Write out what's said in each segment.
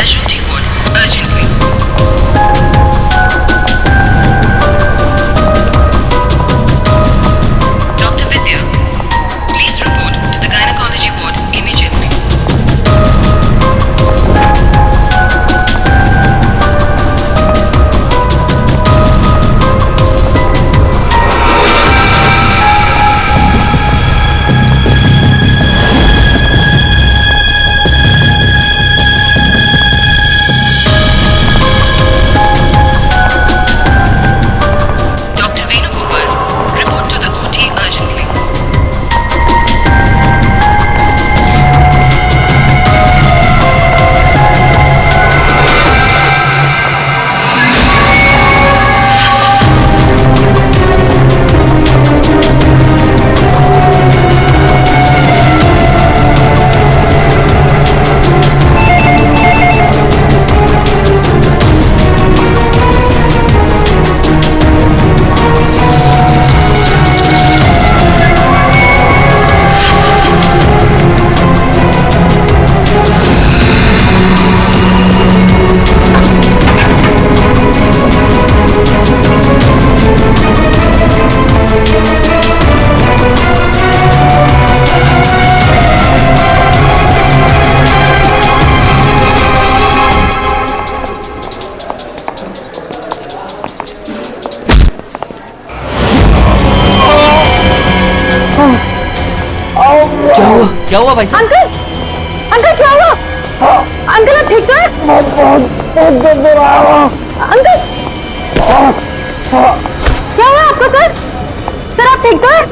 casualty ward urgently. Dr. Vidya, please report to the gynecology ward immediately. Dr. Venugopal, report to the OT urgently. क्या हुआ भाई साहब? Uncle, uncle क्या हुआ? Uncle आप ठीक तो हैं? अंकल क्या हुआ आपको सर? सर आप ठीक तो हैं?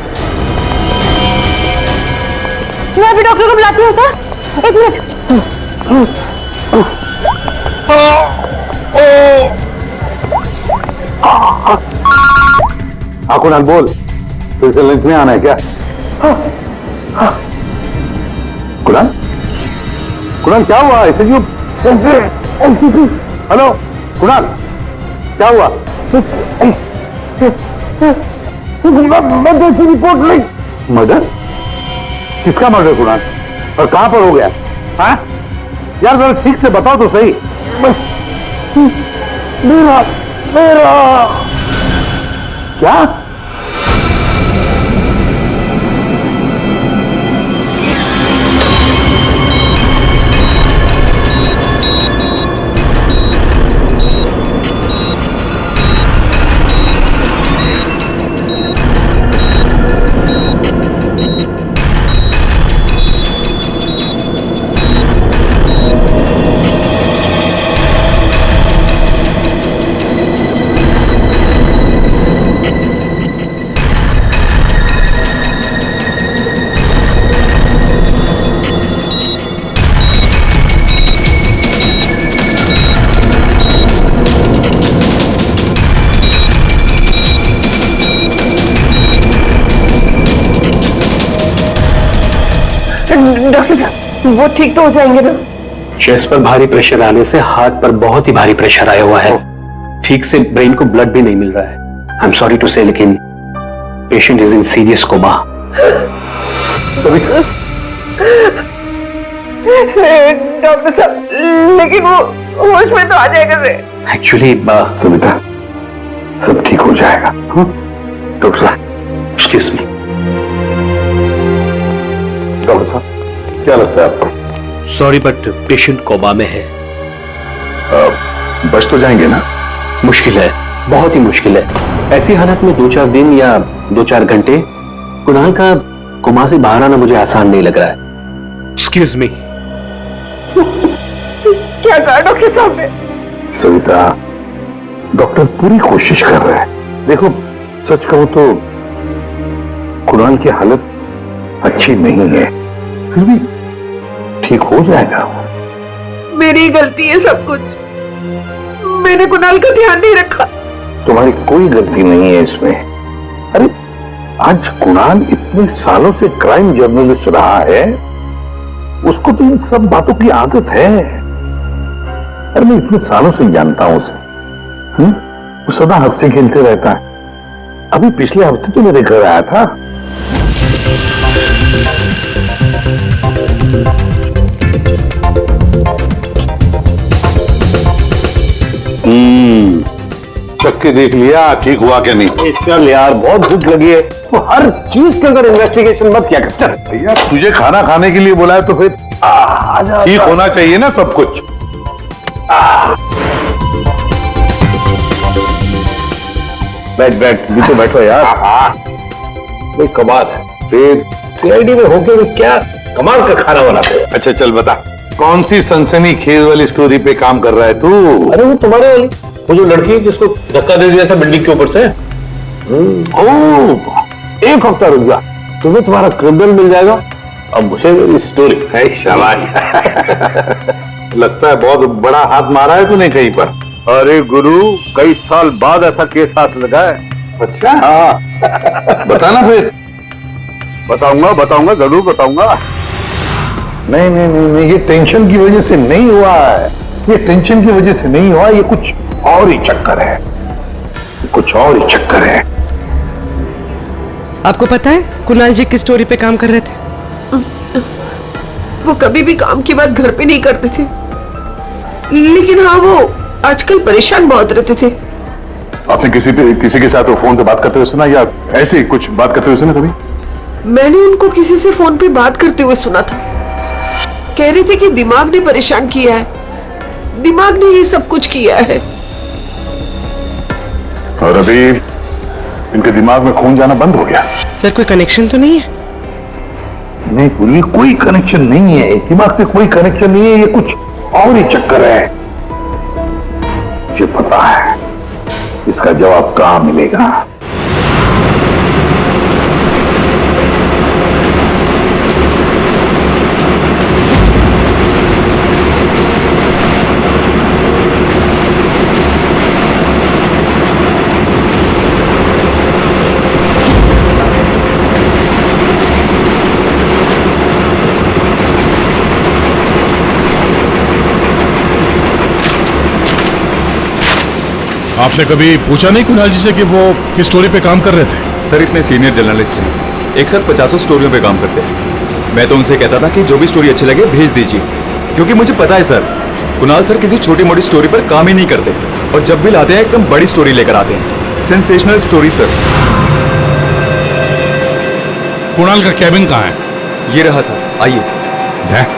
मैं अभी डॉक्टर को बुलाती हूँ सर, एक मिनट। कुणाल बोल, फिर से लंच में आना है क्या? कुणाल, कुणाल क्या हुआ? ऐसे क्यों? हेलो कुणाल, क्या हुआ? मर्डर की रिपोर्ट नहीं। मर्डर? किसका मर्डर कुणाल? और कहां पर हो गया? हाँ यार जरा ठीक से बताओ तो सही। मेरा मेरा क्या? डॉक्टर साहब वो ठीक तो हो जाएंगे ना? चेस्ट पर भारी प्रेशर आने से हार्ट पर बहुत ही भारी प्रेशर आया हुआ है। ठीक से ब्रेन को ब्लड भी नहीं मिल रहा है। I am sorry to say, लेकिन patient is in serious coma. Doctor साहब लेकिन वो होश में तो आ जाएगा रे। एक्चुअली सविता, सब ठीक हो जाएगा। डॉक्टर साहब, एक्सक्यूज मी। डॉक्टर साहब क्या लगता है आपको? सॉरी बट पेशेंट कोमा में है। बच तो जाएंगे ना? मुश्किल है, बहुत ही मुश्किल है। ऐसी हालत में 2-4 दिन या 2-4 घंटे कुणाल का कोमा से बाहर आना मुझे आसान नहीं लग रहा है। Excuse me. क्या कहा डॉक्टर साहब ने? सविता, डॉक्टर पूरी कोशिश कर रहे हैं। देखो सच कहूं तो कुणाल की हालत अच्छी नहीं है, फिर भी ठीक हो जाएगा। मेरी गलती है सब कुछ, मैंने कुणाल का ध्यान नहीं रखा। तुम्हारी कोई गलती नहीं है इसमें। अरे आज कुणाल इतने सालों से क्राइम जर्नलिस्ट रहा है, उसको तो इन सब बातों की आदत है। अरे मैं इतने सालों से जानता हूं उसे। वो सदा हंसते खेलते रहता है। अभी पिछले हफ्ते तो मेरे घर आया था। के देख लिया ठीक हुआ क्या नहीं। चल यार, बहुत भूख लगी है, तो हर चीज के अंदर इन्वेस्टिगेशन मत किया कर। चल भैया तुझे खाना खाने के लिए बोला है तो फिर ठीक होना चाहिए ना सब कुछ। बैठ बैठ, नीचे बैठो यार। भाई कमाल है, फिर सीआईडी में होके भी क्या कमाल का खाना बनाते हो। अच्छा चल बता, कौन सी सनसनी खेज वाली स्टोरी पे काम कर रहा है तू? अरे वो तुम्हारे वाली, वो जो लड़की है जिसको धक्का दे दिया था बिल्डिंग के ऊपर से। ओह, एक हफ्ता रुक जा, तुम्हें तुम्हारा क्रिमिनल मिल जाएगा। अब मुझे मेरी स्टोरी है। शाबाश। लगता है बहुत बड़ा हाथ मारा है तूने कहीं पर। अरे गुरु, कई साल बाद ऐसा केस हाथ लगा है। अच्छा हाँ, बताना फिर। बताऊंगा जरूर बताऊंगा। नहीं नहीं नहीं नहीं, ये टेंशन की वजह से नहीं हुआ है, ये टेंशन की वजह से नहीं हुआ, ये कुछ और ही चक्कर है, कुछ और ही चक्कर है। आपको पता है कुणाल जी किस स्टोरी पे काम कर रहे थे? वो कभी भी काम की बात घर पे नहीं करते थे, लेकिन हाँ वो आजकल परेशान बहुत रहते थे। आपने किसी के साथ वो फोन पे बात करते हुए सुना या ऐसे ही कुछ बात करते हुए सुना कभी? मैंने उनको किसी से फोन पे बात करते हुए सुना था। कह रहे थे कि दिमाग ने परेशान किया है, दिमाग ने ये सब कुछ किया है। और अभी इनके दिमाग में खून जाना बंद हो गया। सर कोई कनेक्शन तो नहीं है? नहीं पूरी कोई कनेक्शन नहीं है, दिमाग से कोई कनेक्शन नहीं है, ये कुछ और ही चक्कर है। मुझे पता है इसका जवाब कहां मिलेगा। आपने कभी पूछा नहीं कुणाल जी से कि वो किस स्टोरी पे काम कर रहे थे? सर इतने सीनियर जर्नलिस्ट हैं, एक साथ 50 स्टोरियों पे काम करते हैं। मैं तो उनसे कहता था कि जो भी स्टोरी अच्छी लगे भेज दीजिए, क्योंकि मुझे पता है सर, कुणाल सर किसी छोटी मोटी स्टोरी पर काम ही नहीं करते, और जब भी लाते हैं एकदम बड़ी स्टोरी लेकर आते हैं, सेंसेशनल स्टोरी सर। कुणाल का कैबिन कहाँ है? ये रहा सर, आइए। है?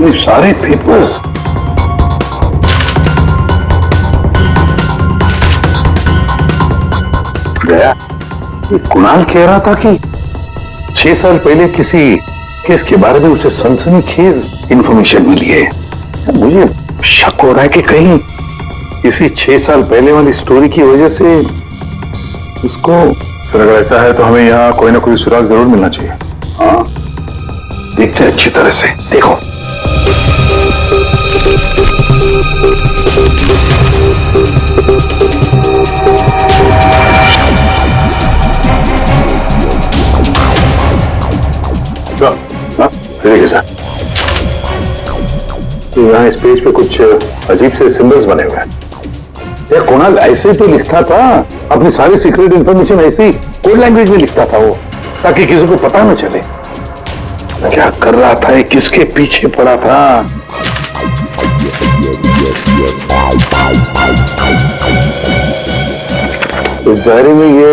ये सारे पेपर्स गया। ये कुणाल कह रहा था कि 6 साल पहले किसी केस के बारे में उसे सनसनीखेज इंफॉर्मेशन मिली है। मुझे शक हो रहा है कि कहीं इसी 6 साल पहले वाली स्टोरी की वजह से उसको। सर अगर ऐसा है तो हमें यहाँ कोई ना कोई सुराग जरूर मिलना चाहिए। हाँ देखते हैं अच्छी तरह से, देखो। देखिए सर, यहाँ इस पेज पे कुछ अजीब से सिंबल्स बने हुए हैं। यार कुणाल ऐसे तो लिखता था, अपनी सारी सीक्रेट इंफॉर्मेशन ऐसे ही कोड लैंग्वेज में लिखता था वो, ताकि किसी को पता न चले क्या कर रहा था, ये किसके पीछे पड़ा था। इस डायरी में ये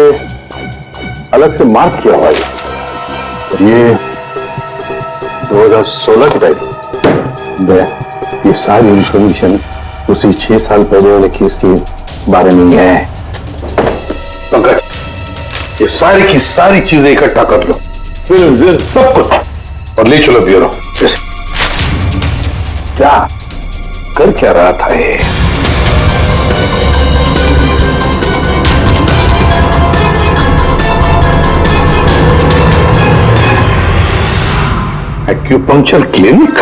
अलग से मार्क किया हुआ है, ये 2016 की डायरी। ये सारी इंफॉर्मेशन उसी 6 साल पहले वाले केस के बारे में है। पंकज, ये सारी की सारी चीजें इकट्ठा कर लो, फिल्म सब कुछ, और ले चलो ब्यूरो। क्या कर क्या रहा था ये? एक्यूपंक्चर क्लिनिक,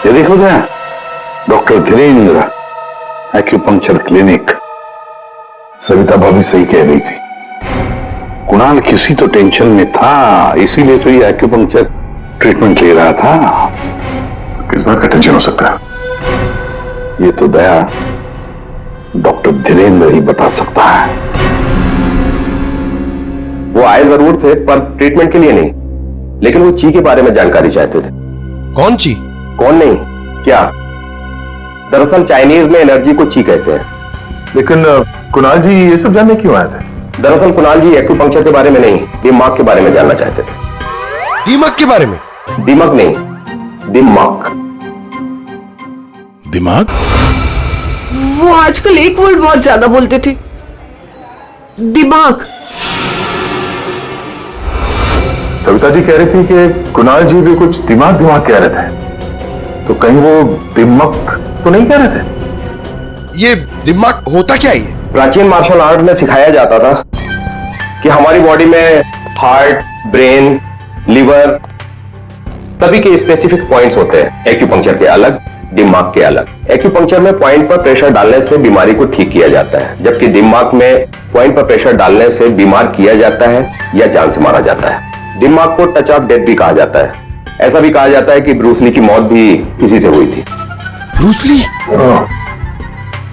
ये देखो क्या, doctor Dhirendra acupuncture clinic. Savita भाभी सही कह रही थी, कुणाल किसी तो टेंशन में था, इसीलिए तो ये एक्यूपंक्चर ट्रीटमेंट ले रहा था। किस बात का टेंशन हो सकता है? ये तो दया डॉक्टर धीरेन्द्र ही बता सकता है। वो आए जरूर थे पर ट्रीटमेंट के लिए नहीं, लेकिन वो ची के बारे में जानकारी चाहते थे। कौन ची? कौन नहीं, क्या? दरअसल चाइनीज में एनर्जी को ची कहते हैं। लेकिन कुणाल जी ये सब जानने क्यों आए थे? दरअसल कुणाल जी एक्यूपंक्चर के बारे में नहीं, दिमाग के बारे में जानना चाहते थे। दीमक के बारे में? दिमाग नहीं, दिमाग। दिमाग? वो आजकल एक वर्ड बहुत ज्यादा बोलते थे, दिमाग। सविता जी कह रही थी कि कुणाल जी भी कुछ दिमाग दिमाग कह रहे थे, तो कहीं वो दिमाग तो नहीं कह रहे थे? ये दिमाग होता क्या है? प्राचीन मार्शल आर्ट में सिखाया जाता था कि हमारी बॉडी में हार्ट, ब्रेन, लिवर सभी के स्पेसिफिक पॉइंट्स होते हैं। एक्यूपंक्चर के अलग, दिमाग के अलग। एक्यूपंक्चर में पॉइंट पर प्रेशर डालने से बीमारी को ठीक किया जाता है, जबकि दिमाग में पॉइंट पर प्रेशर डालने से बीमार किया जाता है या जान से मारा जाता है। दिमाग को टच ऑफ डेथ भी कहा जाता है। ऐसा भी कहा जाता है कि ब्रूस ली की मौत भी इसी से हुई थी। Bruce Lee?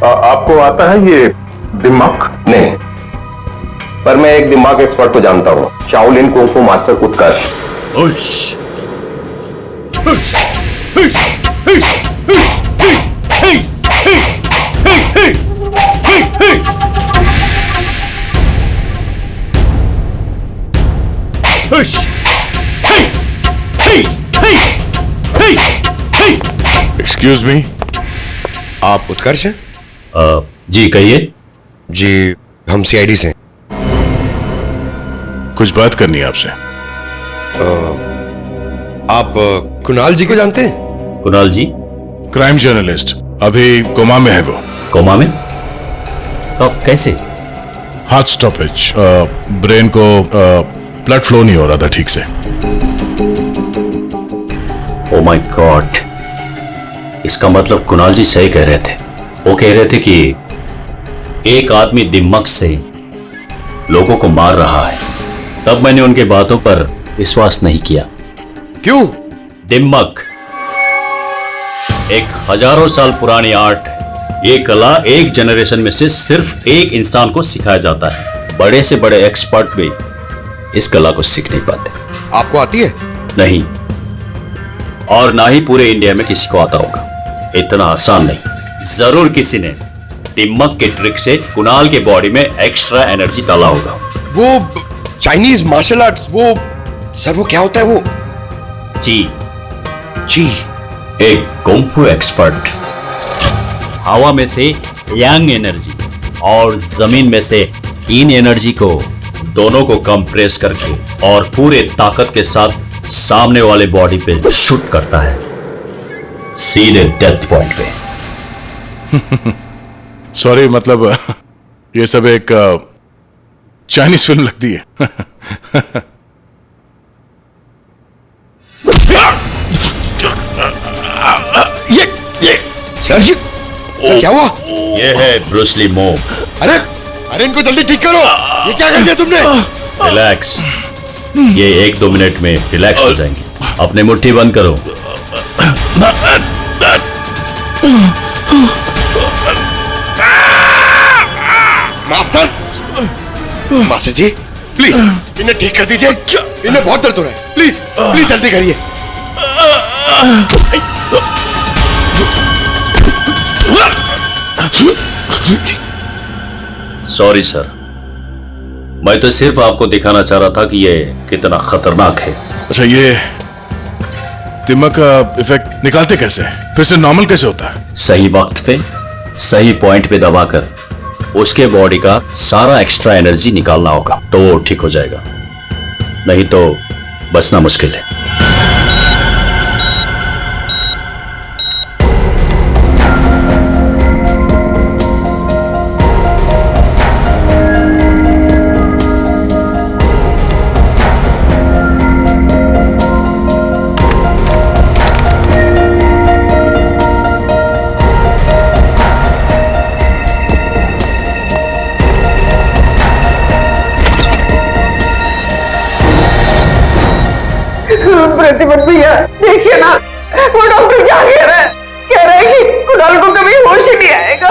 आपको आता है ये दिमाग? नहीं, पर मैं एक दिमाग एक्सपर्ट को जानता हूं, शाओलिन कुंग फू मास्टर उत्कर्ष। एक्सक्यूज मी, आप उत्कर्ष हैं? जी कहिए। जी, हम सीआईडी से हैं। कुछ बात करनी है आपसे। आप कुणाल जी को जानते हैं? कुणाल जी? क्राइम जर्नलिस्ट, अभी कोमा में है वो। कोमा में? तो कैसे? हार्ट स्टॉपेज, ब्रेन को ब्लड फ्लो नहीं हो रहा था ठीक से। ओ माय गॉड, इसका मतलब कुणाल जी सही कह रहे थे। वो कह रहे थे कि एक आदमी दिमाग से लोगों को मार रहा है। तब मैंने उनके बातों पर विश्वास नहीं किया। क्यों? दिमाग एक हजारों साल पुरानी आर्ट है। ये कला एक जनरेशन में से सिर्फ एक इंसान को सिखाया जाता है। बड़े से बड़े एक्सपर्ट भी इस कला को सीख नहीं पाते। आपको आती है? नहीं, और ना ही पूरे इंडिया में किसी को आता होगा। इतना आसान नहीं। जरूर किसी ने दिमाग के ट्रिक से कुणाल के बॉडी में एक्स्ट्रा एनर्जी डाला होगा। वो चाइनीज मार्शल आर्ट्स, वो सर वो क्या होता है वो? जी जी, एक कुंफू एक्सपर्ट हवा में से यांग एनर्जी और जमीन में से इन एनर्जी को दोनों को कंप्रेस करके और पूरे ताकत के साथ सामने वाले बॉडी पे शूट करता है, सीधे डेथ पॉइंट पे। सॉरी, मतलब ये सब एक चाइनीज फिल्म लगती है। ये सर, सर क्या हुआ? ये है ब्रूस ली मूव। अरे इनको जल्दी ठीक करो। ये क्या कर दिया तुमने? रिलैक्स, ये 1-2 मिनट में रिलैक्स हो जाएंगे। अपने मुट्ठी बंद करो। मास्टर जी प्लीज इन्हें ठीक कर दीजिए। इन्हें बहुत दर्द हो रहा है। प्लीज प्लीज जल्दी करिए। सॉरी सर, मैं तो सिर्फ आपको दिखाना चाह रहा था कि ये कितना खतरनाक है। अच्छा, ये दिमाग का इफेक्ट निकालते कैसे? फिर से नॉर्मल कैसे होता है? सही वक्त पे सही पॉइंट पे दबाकर उसके बॉडी का सारा एक्स्ट्रा एनर्जी निकालना होगा, तो वो ठीक हो जाएगा। नहीं तो बचना मुश्किल है। प्रतिपत भैया देखिए ना, वो डॉक्टर क्या कह रहा है कि कुणाल को कभी होश ही नहीं आएगा।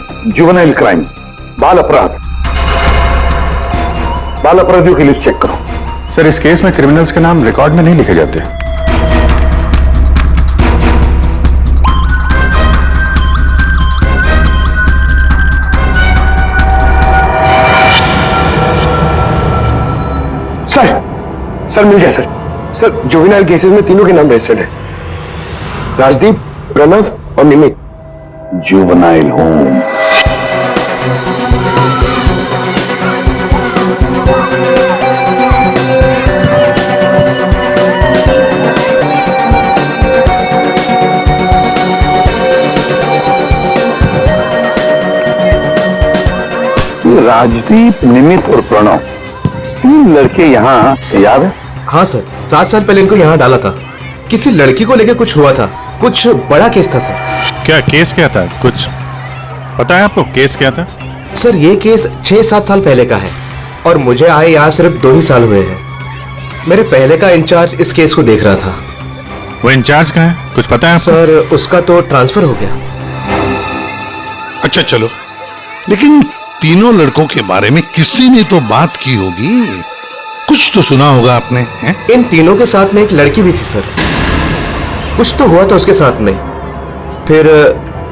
जुवेनाइल क्राइम, बाल अपराध, बाल अपराधियों की लिस्ट चेक करो। सर इस केस में क्रिमिनल्स के नाम रिकॉर्ड में नहीं लिखे जाते। सर मिल गया सर। सर जुवेनाइल केसेस में तीनों के नाम रजिस्टर्ड है, राजदीप, प्रणव और निमित। Juvenile home. राजदीप, निमित और प्रणव, तीन लड़के यहाँ याद है? हाँ सर, 7 साल पहले इनको यहाँ डाला था। किसी लड़की को लेकर कुछ हुआ था, कुछ बड़ा केस था सर। क्या केस क्या था? कुछ पता है आपको केस क्या था? सर ये केस 6-7 साल पहले का है और मुझे आए यहाँ सिर्फ 2 ही साल हुए हैं। मेरे पहले का इंचार्ज इस केस को देख रहा था। वो इंचार्ज कहाँ है? कुछ पता है आपको? सर उसका तो ट्रांसफर हो गया। अच्छा चलो, लेकिन तीनों लड़कों के बारे में किसी ने तो बात की होगी, कुछ तो सुना होगा आपने, हैं? इन तीनों के साथ में एक लड़की भी थी सर। कुछ तो हुआ था उसके साथ में। फिर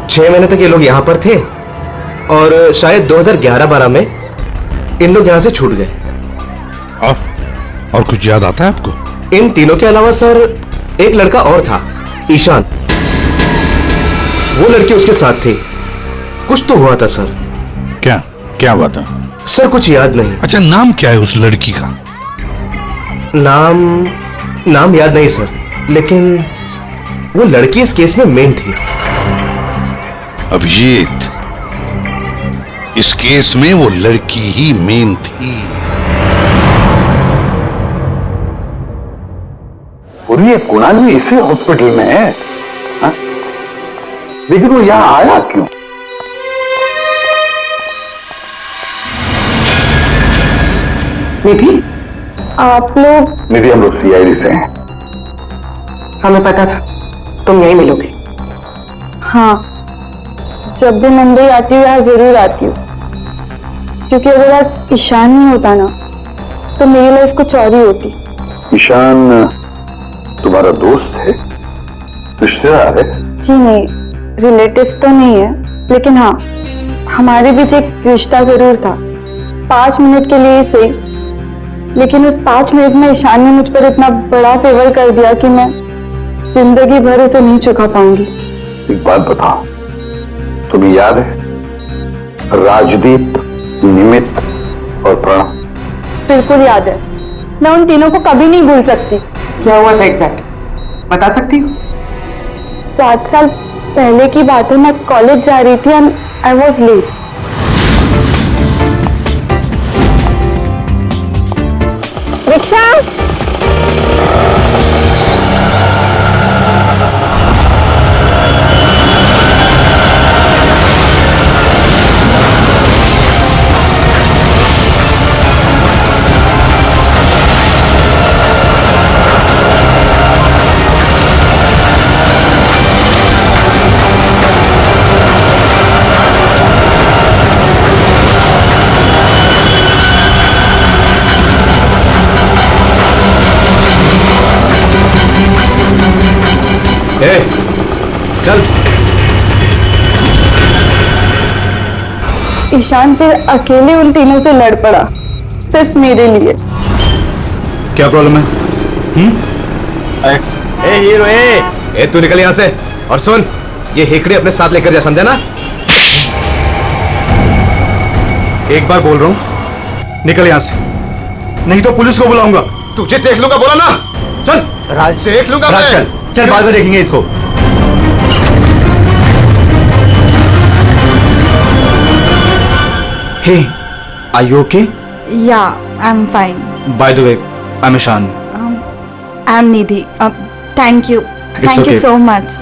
6 महीने तक ये लोग यहाँ पर थे और शायद 2011-12 में इन लोग यहाँ से छूट गए। और कुछ याद आता है आपको? इन तीनों के अलावा सर एक लड़का और था, ईशान। वो लड़की उसके साथ थी। कुछ तो हुआ था सर। क्या हुआ था? सर कुछ याद नहीं। अच्छा नाम क्या है उस लड़की का? नाम याद नहीं सर, लेकिन वो लड़की इस केस में मेन थी। अभिजीत, इस केस में वो लड़की ही मेन थी। और ये कुणाल भी इसी हॉस्पिटल में है, हा? लेकिन वो यहां आया क्यों? निधि, आप लोग? निधि, हम लोग सीआईडी से हैं। हमें पता था तुम यहीं मिलोगे। हाँ, जब भी मुंबई आती हूँ यहाँ जरूर आती हूँ, क्योंकि अगर आज ईशान नहीं होता ना तो मेरी लाइफ कुछ और ही होती। ईशान तुम्हारा दोस्त है, रिश्तेदार है? जी नहीं, रिलेटिव तो नहीं है, लेकिन हाँ हमारे बीच एक रिश्ता जरूर था। 5 मिनट के लिए ही सही, लेकिन उस 5 मिनट में ईशान ने मुझ पर इतना बड़ा फेवर कर दिया कि मैं जिंदगी भर उसे नहीं चुका पाऊंगी। एक बात बताओ, तुम्हें याद है राजदीप, निमित और प्रणव? बिल्कुल याद है, मैं उन तीनों को कभी नहीं भूल सकती। क्या हुआ था एग्जैक्ट बता सकती हो? 7 साल पहले की बात है, मैं कॉलेज जा रही थी and I was late. Rickshaw! चल। ईशान फिर अकेले उन तीनों से लड़ पड़ा, सिर्फ मेरे लिए। क्या प्रॉब्लम है? ए हीरो, ए तू निकल यहाँ से। और सुन, ये हेकड़ी अपने साथ लेकर जा, समझा ना? एक बार बोल रहा हूँ, निकल यहाँ से, नहीं तो पुलिस को बुलाऊंगा। तुझे देख लूंगा, बोला ना? चल राज, देख लूंगा मैं। चल चल, बाद में देखेंगे इसको। Hey, are you okay? Yeah, I'm fine. By the way, I'm Ishan. I'm Nidhi. Thank you. Thank you so much.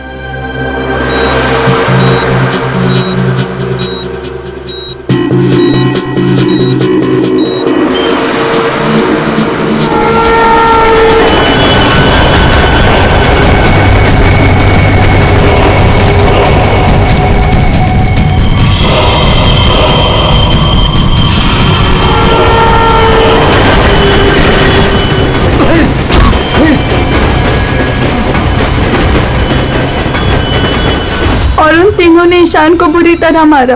और उन तीनों ने ईशान को बुरी तरह मारा।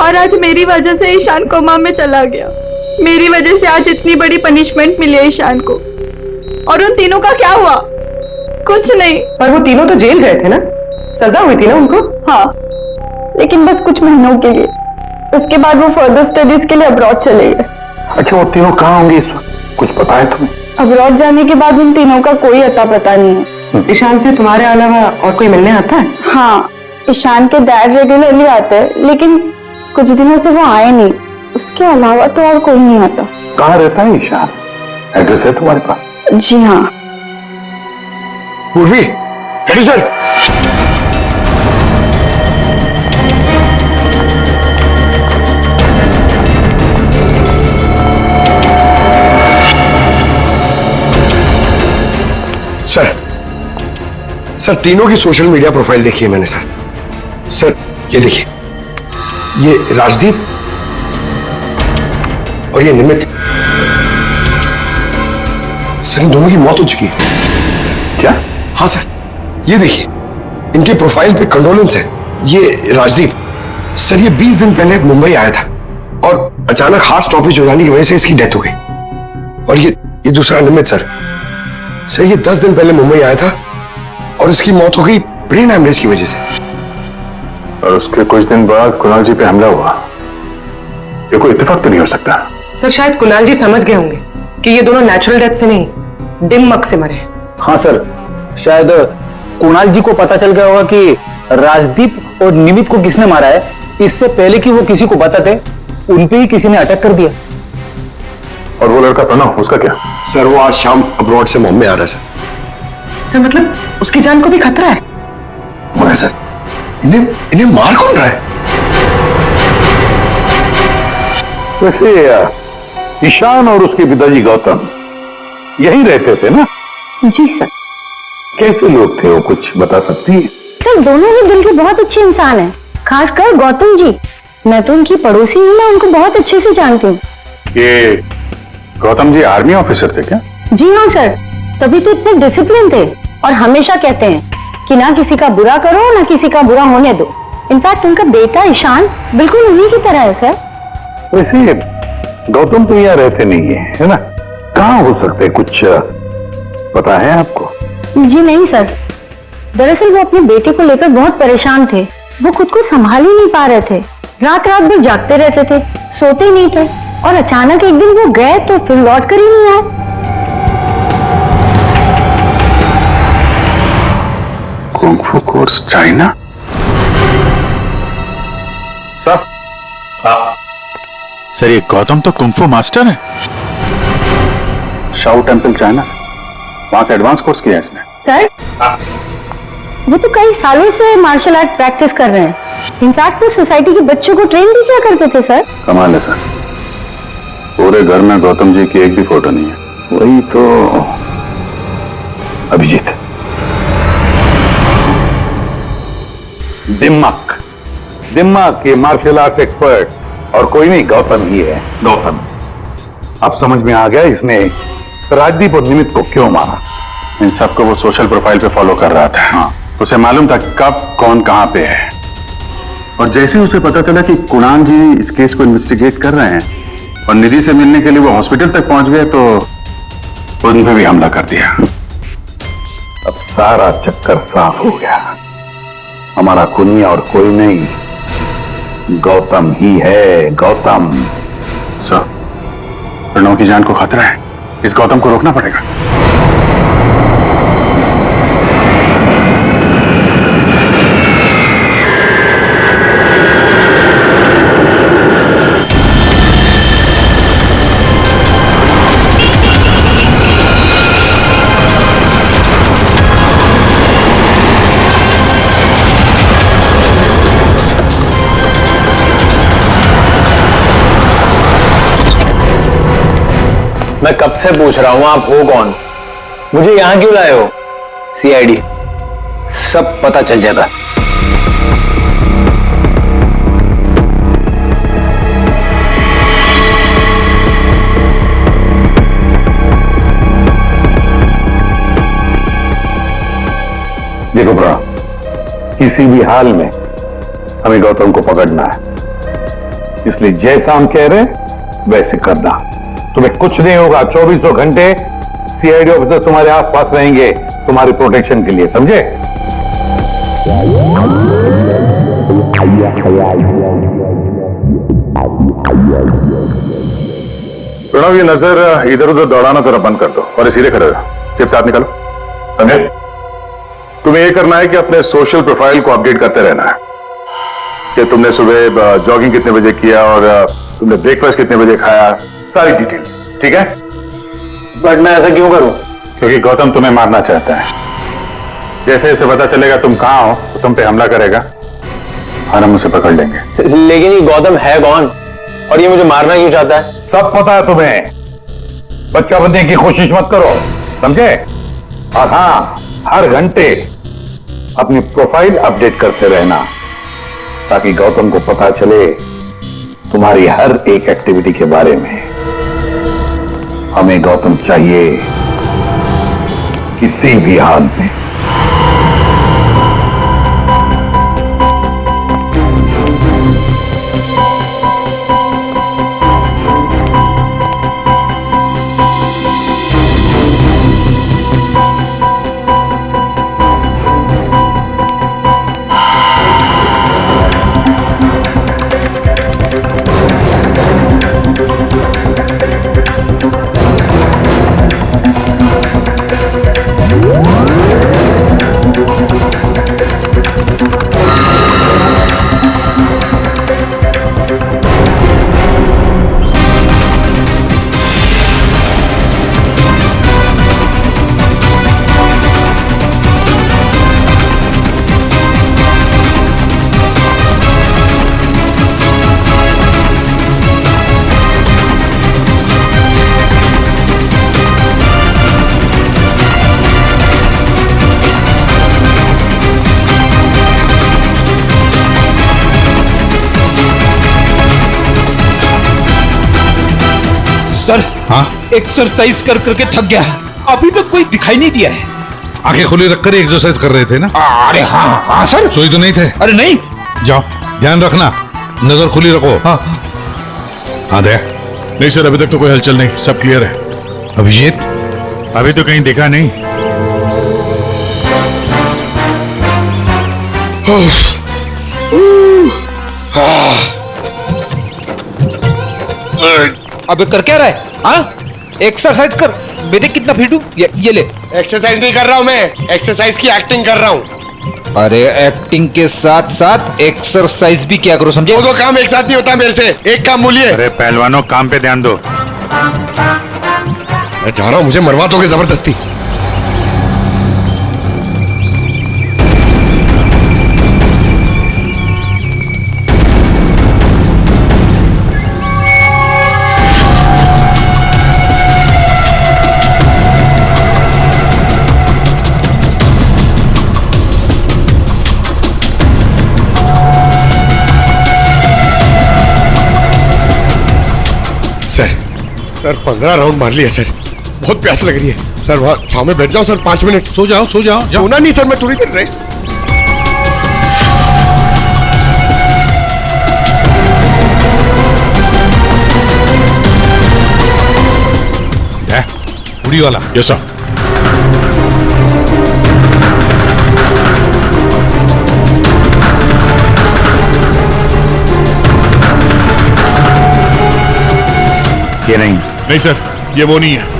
और आज मेरी वजह से ईशान कोमा में चला गया। मेरी वजह से आज इतनी बड़ी पनिशमेंट मिली है ईशान को। और उन तीनों का क्या हुआ? कुछ नहीं। पर वो तीनों तो जेल गए थे ना, सजा हुई थी ना उनको? हाँ, लेकिन बस कुछ महीनों के लिए। उसके बाद वो फर्दर स्टडीज के लिए अब्रॉड चले गए। अच्छा, वो तीनों कहाँ होंगे इस वक्त? कुछ पता है तुम्हें? अब्रॉड जाने के बाद उन तीनों का कोई अता पता नहीं है। ईशान से तुम्हारे अलावा और कोई मिलने आता है? हाँ, ईशान के डैड रेगुलरली आते हैं, लेकिन कुछ दिनों से वो आए नहीं। उसके अलावा तो और कोई नहीं आता। कहाँ रहता है ईशान? एड्रेस है तुम्हारे पास? जी हाँ। पूर्वी, रेडी सर। सर, तीनों की सोशल मीडिया प्रोफाइल देखी है मैंने सर। सर, ये देखिए, ये राजदीप और ये निमित। सर, इन दोनों की मौत हो चुकी है। क्या? हाँ सर, ये देखिए, इनके प्रोफाइल पे कंडोलेंस है। ये राजदीप सर, ये 20 दिन पहले मुंबई आया था और अचानक हार्ट स्टॉपेज हो जाने की वजह से इसकी डेथ हो गई। और ये दूसरा निमित सर, ये 10 दिन पहले मुंबई आया था और इसकी मौत हो गई ब्रेन हैमरेज की वजह से। और उसके कुछ दिन बाद कुणाल जी पे हमला हुआ। ये कोई इत्तेफाक तो नहीं हो सकता। सर, शायद कुणाल जी समझ गए होंगे कि ये दोनों नेचुरल डेथ से नहीं, दिमाग से मरे। हाँ सर, शायद कुणाल जी को पता चल गया होगा कि राजदीप और निमित को किसने मारा है। इससे पहले कि वो किसी को बताते, उन पे ही किसी ने अटैक कर दिया। और वो लड़का प्रणव, उसका क्या? सर, वो आज शाम अब्रॉड से बॉम्बे आ रहा है सर। सर, मतलब उसकी जान को भी खतरा है? मगर सर, इन्हें मार कौन रहा है? वैसे ईशान और उसके पिताजी गौतम यहीं रहते थे ना? जी सर। कैसे लोग थे वो, कुछ बता सकती है? सर, दोनों ही दिल के बहुत अच्छे इंसान हैं, खासकर गौतम जी। मैं तो उनकी पड़ोसी हूँ, मैं उनको बहुत अच्छे से जानती हूँ। ये गौतम जी आर्मी ऑफिसर थे क्या? जी हाँ सर, तभी तो इतने डिसिप्लिन थे और हमेशा कहते हैं कि ना किसी का बुरा करो, ना किसी का बुरा होने दो। इनफैक्ट उनका बेटा ईशान बिल्कुल उन्हीं की तरह है सर। वैसे गौतम तो यहाँ रहते नहीं है ना? कहाँ हो सकते हैं, कुछ पता है आपको? जी नहीं सर, दरअसल वो अपने बेटे को लेकर बहुत परेशान थे। वो खुद को संभाल ही नहीं पा रहे थे, रात रात भर जागते रहते थे, सोते नहीं थे। और अचानक एक दिन वो गए तो फिर लौट कर ही नहीं आए। कुंग फू कोर्स चाइना? सर, सर ये गौतम तो कुंग फू मास्टर है। शाओ टेम्पल चाइना से, वहां से एडवांस कोर्स किया है इसने। सर, वो तो कई सालों से मार्शल आर्ट प्रैक्टिस कर रहे हैं। इनफैक्ट वो सोसाइटी के बच्चों को ट्रेन भी किया करते थे सर। कमाल है सर, पूरे घर में गौतम जी की एक भी फोटो नहीं है। वही तो अभिजीत, दिमाग के मार्शल आर्ट एक्सपर्ट और कोई नहीं, गौतम ही है। गौतम, अब समझ में आ गया इसने राजदीप और निमित को क्यों मारा। इन सबको वो सोशल प्रोफाइल पे फॉलो कर रहा था। हाँ, उसे मालूम था कब कौन कहां पे है। और जैसे ही उसे पता चला कि कुणाल जी इस केस को इन्वेस्टिगेट कर रहे हैं और निधि से मिलने के लिए वो हॉस्पिटल तक पहुंच गए, तो उन पे भी हमला कर दिया। अब सारा चक्कर साफ हो गया। हमारा खूनी और कोई नहीं, गौतम ही है। गौतम। सर, प्रणव की जान को खतरा है, इस गौतम को रोकना पड़ेगा। मैं कब से पूछ रहा हूं आप हो कौन? मुझे यहां क्यों लाए हो? सीआईडी, सब पता चल जाता। देखो ब्रा, किसी भी हाल में हमें गौतम को पकड़ना है, इसलिए जैसा हम कह रहे हैं वैसे करना। तुम्हें कुछ नहीं होगा, 24 घंटे सीआईडी ऑफिसर तुम्हारे आसपास रहेंगे तुम्हारी प्रोटेक्शन के लिए, समझे? प्रणव, ये नजर इधर उधर दौड़ाना जरा बंद कर दो और सीधे खड़े रहो। टिप्स हाथ निकालो, समझे? तुम्हें ये करना है कि अपने सोशल प्रोफाइल को अपडेट करते रहना है कि तुमने सुबह जॉगिंग कितने बजे किया और तुमने ब्रेकफास्ट कितने बजे खाया, सारी डिटेल्स, ठीक है? बट मैं ऐसा क्यों करूं? क्योंकि गौतम तुम्हें मारना चाहता है। जैसे उसे पता चलेगा तुम कहां हो तो तुम पे हमला करेगा और हम उसे पकड़ लेंगे। लेकिन ये गौतम है कौन और ये मुझे मारना क्यों चाहता है? सब पता है तुम्हें, बच्चा बनने की कोशिश मत करो, समझे? और हाँ, हर घंटे अपनी प्रोफाइल अपडेट करते रहना ताकि गौतम को पता चले तुम्हारी हर एक एक्टिविटी के बारे में। हमें गौतम चाहिए किसी भी हाल में। सर, हाँ, एक्सरसाइज कर करके थक गया है, अभी तक कोई दिखाई नहीं दिया है। आंखें खुली रखकर ही एक्सरसाइज कर रहे थे ना? अरे हाँ हाँ सर। सोई तो नहीं थे? अरे नहीं। जाओ, ध्यान रखना, नजर खुली रखो। हाँ हाँ दे। नहीं सर, अभी तक तो कोई हलचल नहीं, सब क्लियर है। अभिजीत अभी तो कहीं दिखा नहीं। अबे कर क्या रहा है? हाँ, एक्सरसाइज कर। मैं कितना फिट हूँ, ये ले। एक्सरसाइज नहीं कर रहा हूँ मैं, एक्सरसाइज की एक्टिंग कर रहा हूँ। अरे एक्टिंग के साथ साथ एक्सरसाइज भी क्या करो, समझे? दो काम एक साथ नहीं होता मेरे से, एक काम बोलिए। अरे पहलवानों, काम पे ध्यान दो। मैं जा रहा हूँ, मुझे मरवा दोगे जबरदस्ती। सर 15 राउंड मार लिया सर, बहुत प्यास लग रही है सर। वहाँ छाव में बैठ जाओ सर, 5 मिनट। सो जाओ, सो जाओ। सोना नहीं सर, मैं थोड़ी देर रेस्ट। उड़ी वाला। Yes sir. ये नहीं। नहीं सर, ये वो नहीं है।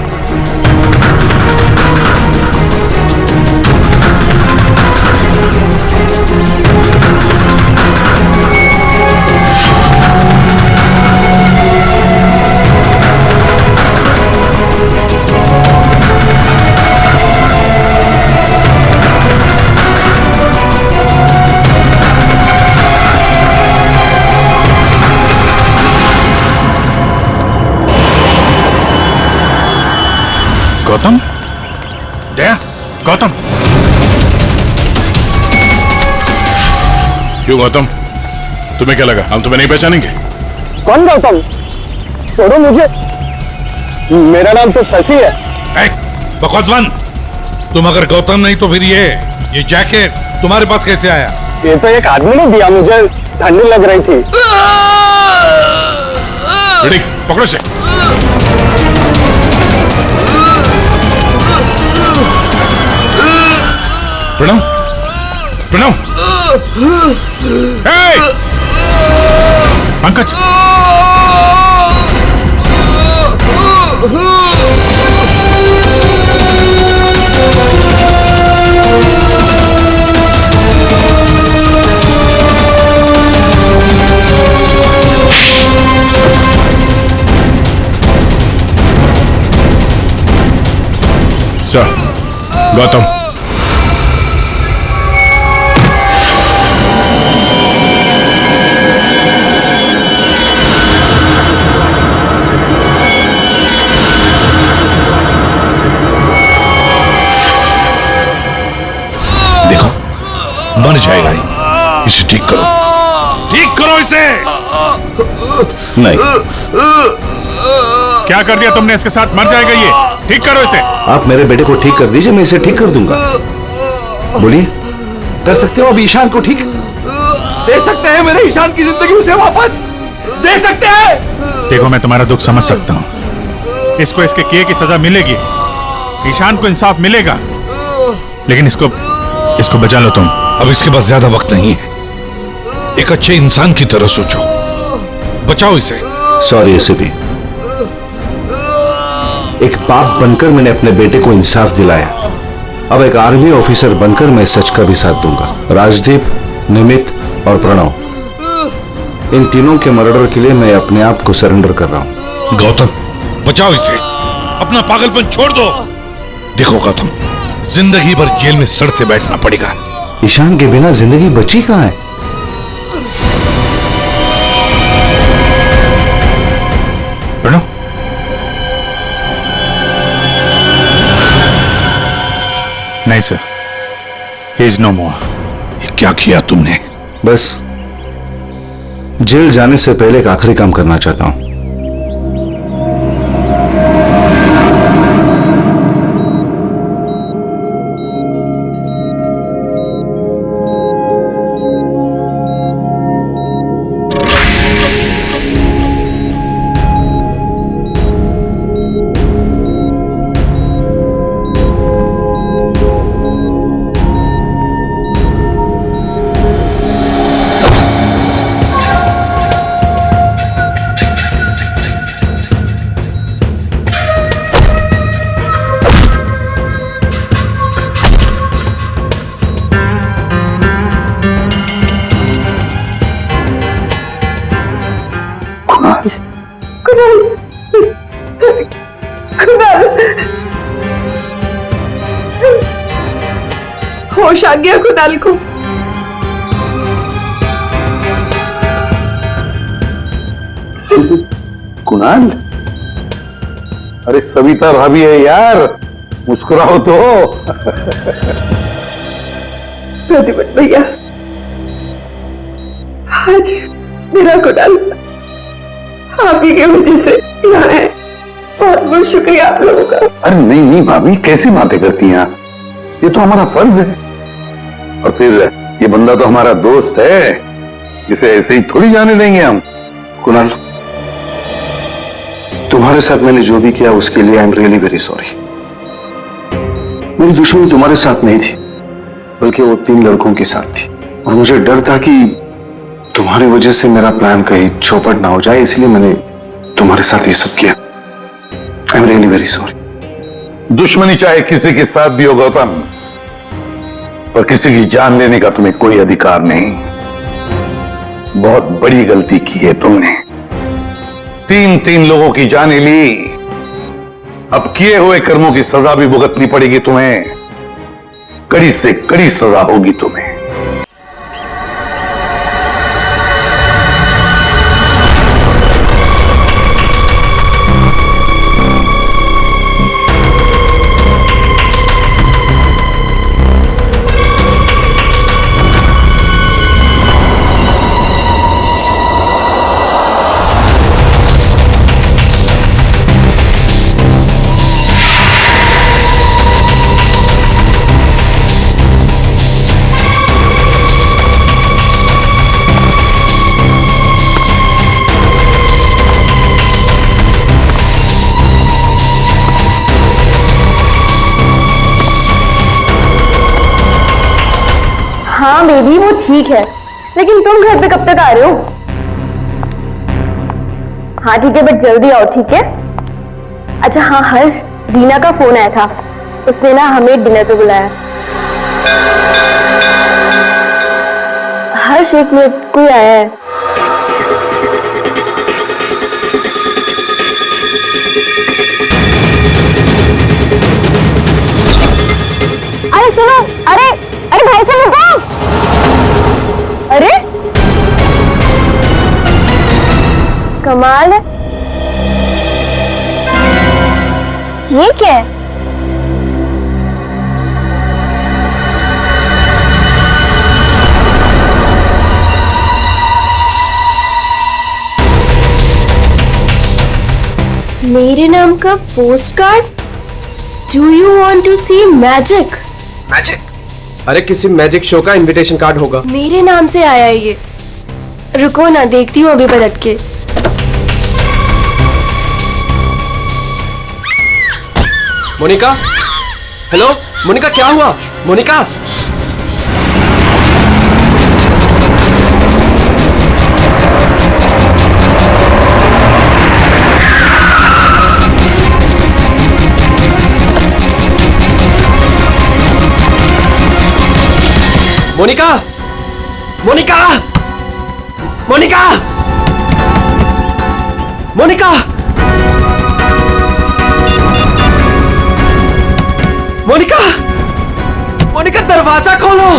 गौतम? जया, गौतम। क्यों गौतम, तुम्हें क्या लगा हम तुम्हें नहीं पहचानेंगे? कौन गौतम? छोड़ो मुझे, मेरा नाम तो शशि है। बकवास बंद। तुम अगर गौतम नहीं तो फिर ये जैकेट तुम्हारे पास कैसे आया? ये तो एक आदमी ने दिया, मुझे ठंडी लग रही थी। रेडी, पकड़ो से। प्रणव, प्रणव, पंकज, सर, गौतम, देखो मर जाएगा ही, इसे ठीक करो, ठीक करो इसे। नहीं, क्या कर दिया तुमने इसके साथ? मर जाएगा ये, ठीक करो इसे। आप मेरे बेटे को ठीक कर दीजिए, मैं इसे ठीक कर दूंगा। बोलिए, कर सकते हो अब ईशान को ठीक? दे सकते हैं मेरे ईशान की जिंदगी उसे वापस? दे सकते हैं? देखो, मैं तुम्हारा दुख समझ सकता हूँ, इसको इसके किए की सजा मिलेगी, ईशान को इंसाफ मिलेगा, लेकिन इसको बचा लो तुम। अब इसके पास ज्यादा वक्त नहीं है, एक अच्छे इंसान की तरह सोचो, बचाओ इसे। सॉरी एसीपी, एक बाप बनकर मैंने अपने बेटे को इंसाफ दिलाया, अब एक आर्मी ऑफिसर बनकर मैं सच का भी साथ दूंगा। राजदीप, निमित और प्रणव, इन तीनों के मर्डर के लिए मैं अपने आप को सरेंडर कर रहा हूं। गौतम, बचाओ इसे, अपना पागलपन छोड़ दो। देखो गौतम, जिंदगी भर जेल में सड़ते बैठना पड़ेगा। ईशान के बिना जिंदगी बची कहां है? प्रणव, नहीं सर, ही इज नो मोर। ये क्या किया तुमने? बस जेल जाने से पहले एक आखिरी काम करना चाहता हूं। होश आ गया कुणाल को। कुणाल, अरे सविता भाभी है यार, मुस्कुराओ तो। प्रतिभट भैया, आज मेरा कुणाल आप ही की वजह से यहाँ है, बहुत बहुत शुक्रिया आप लोगों का। अरे नहीं नहीं भाभी, कैसी बातें करती हैं आप? ये तो हमारा फर्ज है, और फिर ये बंदा तो हमारा दोस्त है, इसे ऐसे ही थोड़ी जाने देंगे हम। कुणाल, तुम्हारे साथ मैंने जो भी किया उसके लिए I am really very sorry. मेरी दुश्मनी तुम्हारे साथ नहीं थी, बल्कि वो 3 लड़कों के साथ थी, और मुझे डर था कि तुम्हारी वजह से मेरा प्लान कहीं चौपट ना हो जाए, इसलिए मैंने तुम्हारे साथ ये सब किया। I am really very sorry. दुश्मनी चाहे किसी के साथ भी हो गौतम, पर किसी की जान लेने का तुम्हें कोई अधिकार नहीं। बहुत बड़ी गलती की है तुमने, 3 लोगों की जानें ली, अब किए हुए कर्मों की सजा भी भुगतनी पड़ेगी तुम्हें, कड़ी से कड़ी सजा होगी तुम्हें। हाँ बेबी वो ठीक है, लेकिन तुम घर पे कब तक आ रहे हो? हाँ ठीक है, बट जल्दी आओ, ठीक है? अच्छा हाँ हर्ष, दीना का फोन आया था, उसने ना हमें डिनर पे बुलाया। हर्ष एक मिनट, कोई आया है। अरे सुनो, अरे अरे भाई साहब रुको। अरे कमाल है, ये क्या है? मेरे नाम का post card? Do you want to see magic? Magic? अरे किसी मैजिक शो का इनविटेशन कार्ड होगा। मेरे नाम से आया है ये। रुको ना, देखती हूँ अभी पलट के। मोनिका, हेलो मोनिका, क्या हुआ? मोनिका, मोनिका, मोनिका, मोनिका, मोनिका, मोनिका, मोनिका दरवाजा खोलो।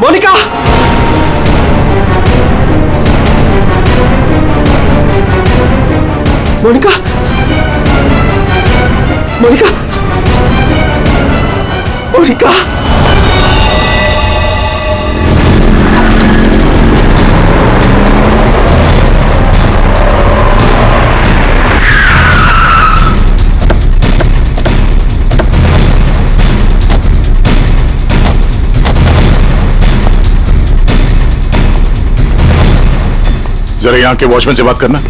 मोनिका, मोनिका, मोनिका, मोनिका, जरा यहाँ के वॉचमैन से बात करना।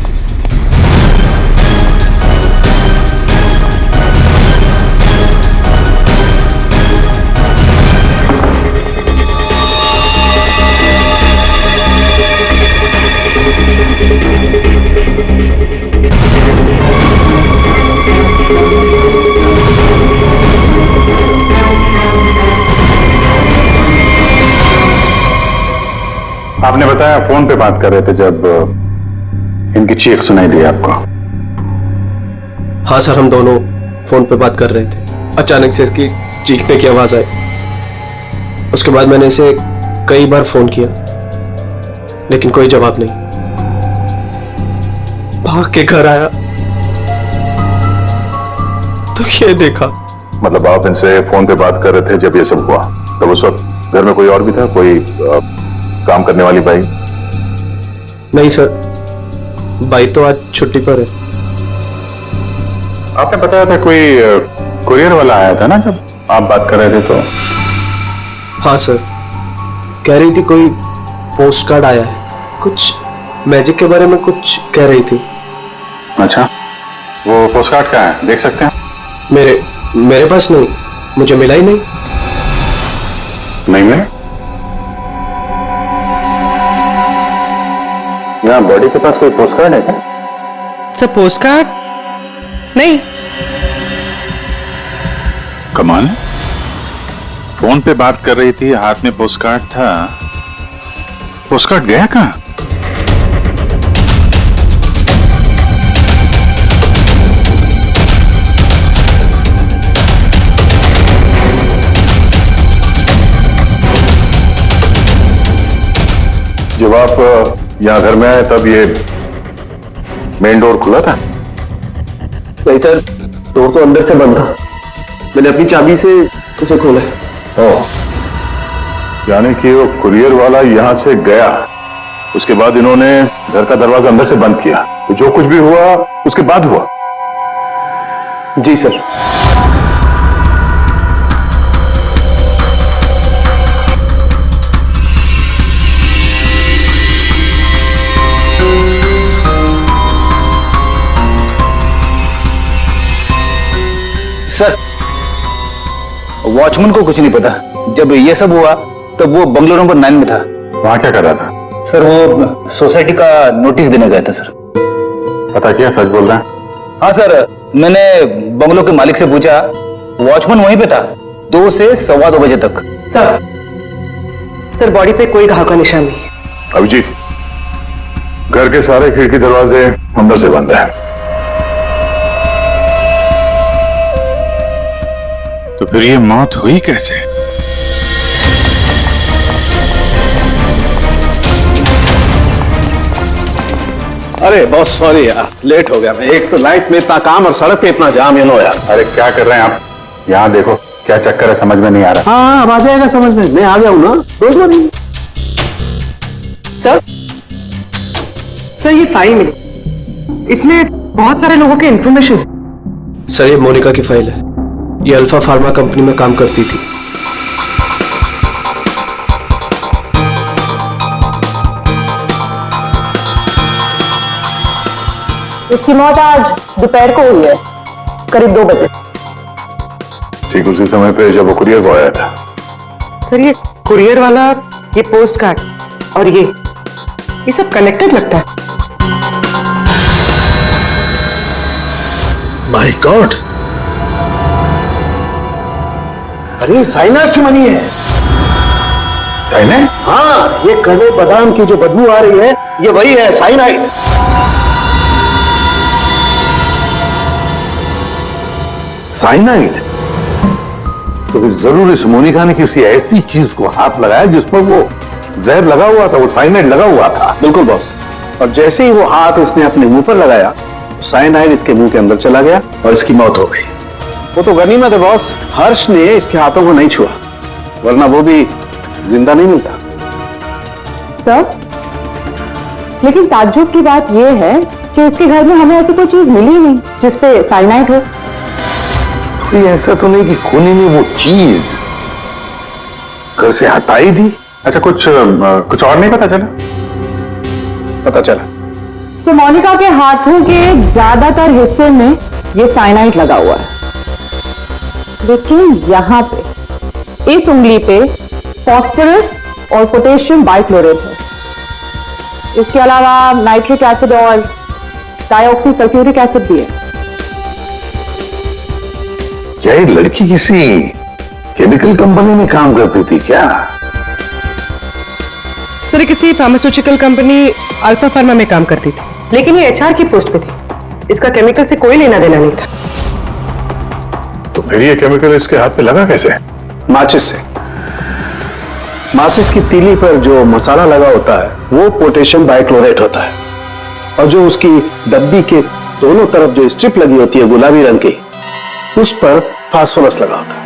आपने बताया फोन पे बात कर रहे थे जब इनकी चीख सुनाई दी आपको। हाँ सर, हम दोनों फोन पे बात कर रहे थे। अचानक से इसकी चीखने की आवाज आई। उसके बाद मैंने इसे कई बार फोन किया, लेकिन कोई जवाब नहीं। भाग के घर आया तो ये देखा। मतलब आप इनसे फोन पे बात कर रहे थे जब ये सब हुआ? तब उस वक्त घर में कोई और भी था? कोई काम करने वाली बाई? नहीं सर, बाई तो आज छुट्टी पर है। आपने बताया था कोई कुरियर वाला आया था ना जब आप बात कर रहे थे तो? हाँ सर, कह रही थी कोई पोस्ट कार्ड आया है, कुछ मैजिक के बारे में कुछ कह रही थी। अच्छा, वो पोस्ट कार्ड क्या है, देख सकते हैं? मेरे पास नहीं, मुझे मिला ही नहीं। नहीं मिला? यहाँ बॉडी के पास कोई पोस्ट कार्ड है क्या? सर पोस्ट कार्ड नहीं। कमाल है, फोन पे बात कर रही थी, हाथ में पोस्ट कार्ड था। पोस्ट कार्ड गया कहाँ? जब आप यहाँ घर में आए तब ये मेन डोर खुला था? नहीं सर, डोर तो अंदर से बंद था। मैंने अपनी चाबी से उसे खोला। ओह, यानी कि वो कुरियर वाला यहाँ से गया, उसके बाद इन्होंने घर का दरवाजा अंदर से बंद किया, तो जो कुछ भी हुआ उसके बाद हुआ? जी सर। सर, वॉचमैन को कुछ नहीं पता। जब ये सब हुआ तब वो बंगलो नंबर 9 में था। वहां क्या कर रहा था? सर वो सोसाइटी का नोटिस देने गया था सर। पता किया, सच बोल रहा है? हाँ सर, मैंने बंगलो के मालिक से पूछा, वॉचमैन वहीं पे था 2 से 2:15 बजे तक। सर बॉडी पे कोई घाव का निशान नहीं। अभिजीत, घर के सारे खिड़की दरवाजे अंदर से बंद है, तो फिर ये मौत हुई कैसे? अरे बहुत सॉरी यार, लेट हो गया मैं। एक तो लाइट में इतना काम और सड़क पे इतना जाम है। नो यार। अरे क्या कर रहे हैं आप? यहाँ देखो, क्या चक्कर है, समझ में नहीं आ रहा। हाँ अब आ जाएगा समझ में, मैं आ गया हूँ ना। रोज नहीं। सर ये फाइल मिली, इसमें बहुत सारे लोगों के इन्फॉर्मेशन है। सर ये मोनिका की फाइल है, ये अल्फा फार्मा कंपनी में काम करती थी। इसकी मौत आज दोपहर को हुई है, करीब 2 बजे। ठीक उसी समय पे जब वो कुरियर बॉय आया था। सर ये कुरियर वाला, ये पोस्ट कार्ड और ये सब कनेक्टेड लगता है। माय गॉड, अरे साइनाइड से बनी है। साइनाइड? हाँ, ये कड़वे बादाम की जो बदबू आ रही है, ये वही है, साइनाइड। साइनाइड? तो फिर जरूर इस मोनिका ने किसी ऐसी चीज को हाथ लगाया जिस पर वो जहर लगा हुआ था, वो साइनाइड लगा हुआ था। बिल्कुल बॉस। और जैसे ही वो हाथ इसने अपने मुंह पर लगाया, साइनाइड इसके मुंह के अंदर चला गया और इसकी मौत हो गई। वो तो गनीमत है बॉस, हर्ष ने इसके हाथों को नहीं छुआ, वरना वो भी जिंदा नहीं मिलता। सर, लेकिन ताज्जुब की बात यह है कि इसके घर में हमें ऐसी कोई चीज मिली ही नहीं जिसपे साइनाइड हो। ऐसा तो नहीं कि खूनी ने वो चीज घर से हटाई दी? अच्छा, कुछ और नहीं पता चला? पता चला, तो मोनिका के हाथों के ज्यादातर हिस्से में ये साइनाइड लगा हुआ है, लेकिन यहाँ पे इस उंगली पे फास्फोरस और पोटेशियम बाइक्लोरेट है। इसके अलावा नाइट्रिक एसिड और डाइऑक्सी सल्फ्यूरिक एसिड भी है। क्या ये लड़की किसी केमिकल कंपनी में काम करती थी क्या? सर ये किसी फार्मास्यूटिकल कंपनी अल्फा फार्मा में काम करती थी, लेकिन ये एचआर की पोस्ट पे थी। इसका केमिकल से कोई लेना देना नहीं था। तो फिर ये केमिकल इसके हाथ पे लगा कैसे? माचिस से। माचिस की तीली पर जो मसाला लगा होता है वो पोटेशियम बाइक्लोरेट होता है, और जो उसकी डब्बी के दोनों तरफ जो स्ट्रिप लगी होती है गुलाबी रंग की, उस पर फास्फोरस लगा होता है।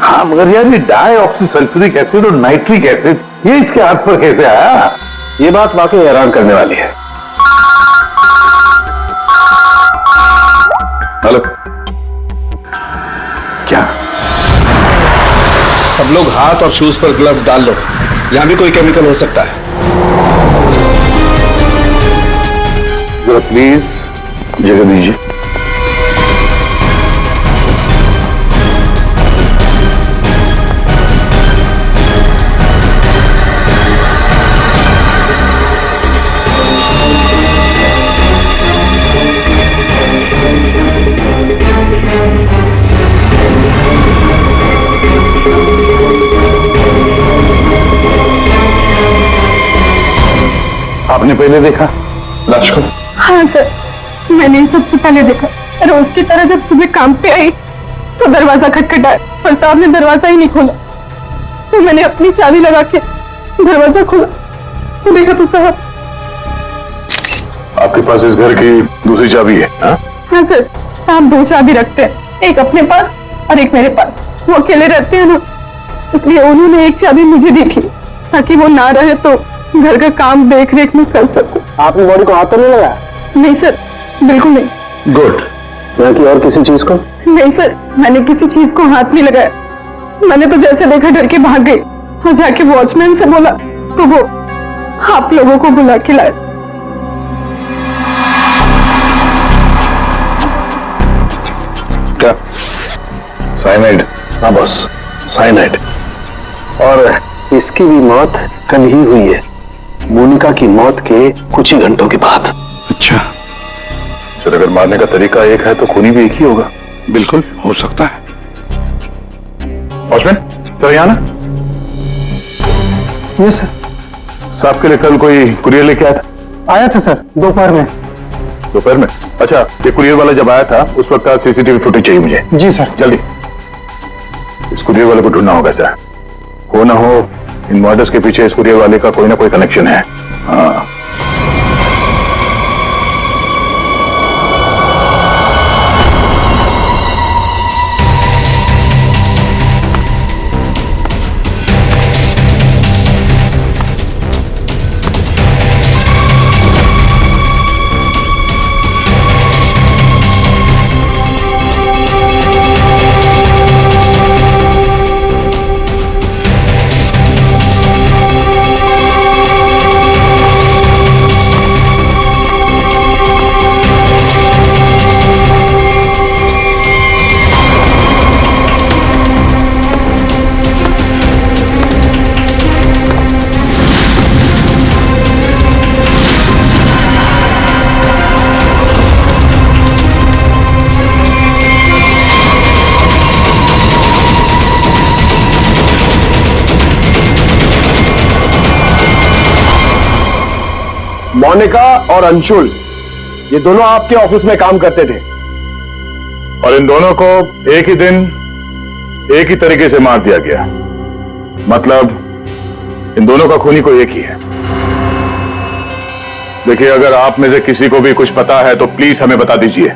हाँ मगर यार ये डाइऑक्सी सल्फ्यूरिक एसिड और नाइट्रिक एसिड ये इसके हाथ पर कैसे आया? ये बात वाकई हैरान करने वाली है। हेलो, क्या? सब लोग हाथ और शूज पर ग्लव्स डाल लो, यहां भी कोई केमिकल हो सकता है। जरा प्लीज जगह दीजिए। आपने पहले देखा लाश को? हाँ सर, मैंने ही सबसे पहले देखा। रोज की तरह जब सुबह काम पे आई तो दरवाजा खटखटाया और साहब ने दरवाजा ही नहीं खोला, तो मैंने अपनी चाबी लगा के दरवाजा खोला तो देखा तो साहब। आपके पास इस घर की दूसरी चाबी है? हाँ सर, साहब 2 चाबी रखते हैं, एक अपने पास और एक मेरे पास। वो अकेले रहते हैं ना, इसलिए उन्होंने एक चाबी मुझे दी थी ताकि वो ना रहे तो घर का काम देख रेख में कर सकूं। आपने बॉडी को हाथ तो नहीं लगाया? नहीं सर, बिल्कुल नहीं। गुड। यहाँ की और किसी चीज को? नहीं सर, मैंने किसी चीज को हाथ नहीं लगाया। मैंने तो जैसे देखा डर के भाग गई और जाके वॉचमैन से बोला तो वो आप लोगों को बुला के लाए। क्या साइनाइड। हाँ बॉस, साइनाइड। और इसकी भी मौत कल ही हुई है, मोनिका की मौत के कुछ ही घंटों के बाद। अच्छा सर, अगर मारने का तरीका एक है तो खूनी भी एक ही होगा। बिल्कुल हो सकता है। वॉचमैन सर, यहाँ ना। Yes sir. साहब के लिए कल कोई कुरियर लेके आया था? आया था सर, दोपहर में। दोपहर में? अच्छा, ये कुरियर वाला जब आया था उस वक्त का सीसीटीवी फुटेज चाहिए मुझे। जी सर। जल्दी। इस कुरियर वाले को ढूंढना होगा सर। हो ना हो इन मर्डर्स के पीछे इस कुरियर वाले का कोई ना कोई कनेक्शन है। हाँ। मोनिका और अंशुल, ये दोनों आपके ऑफिस में काम करते थे और इन दोनों को एक ही दिन एक ही तरीके से मार दिया गया। मतलब इन दोनों का खूनी कोई एक ही है। देखिए, अगर आप में से किसी को भी कुछ पता है तो प्लीज हमें बता दीजिए।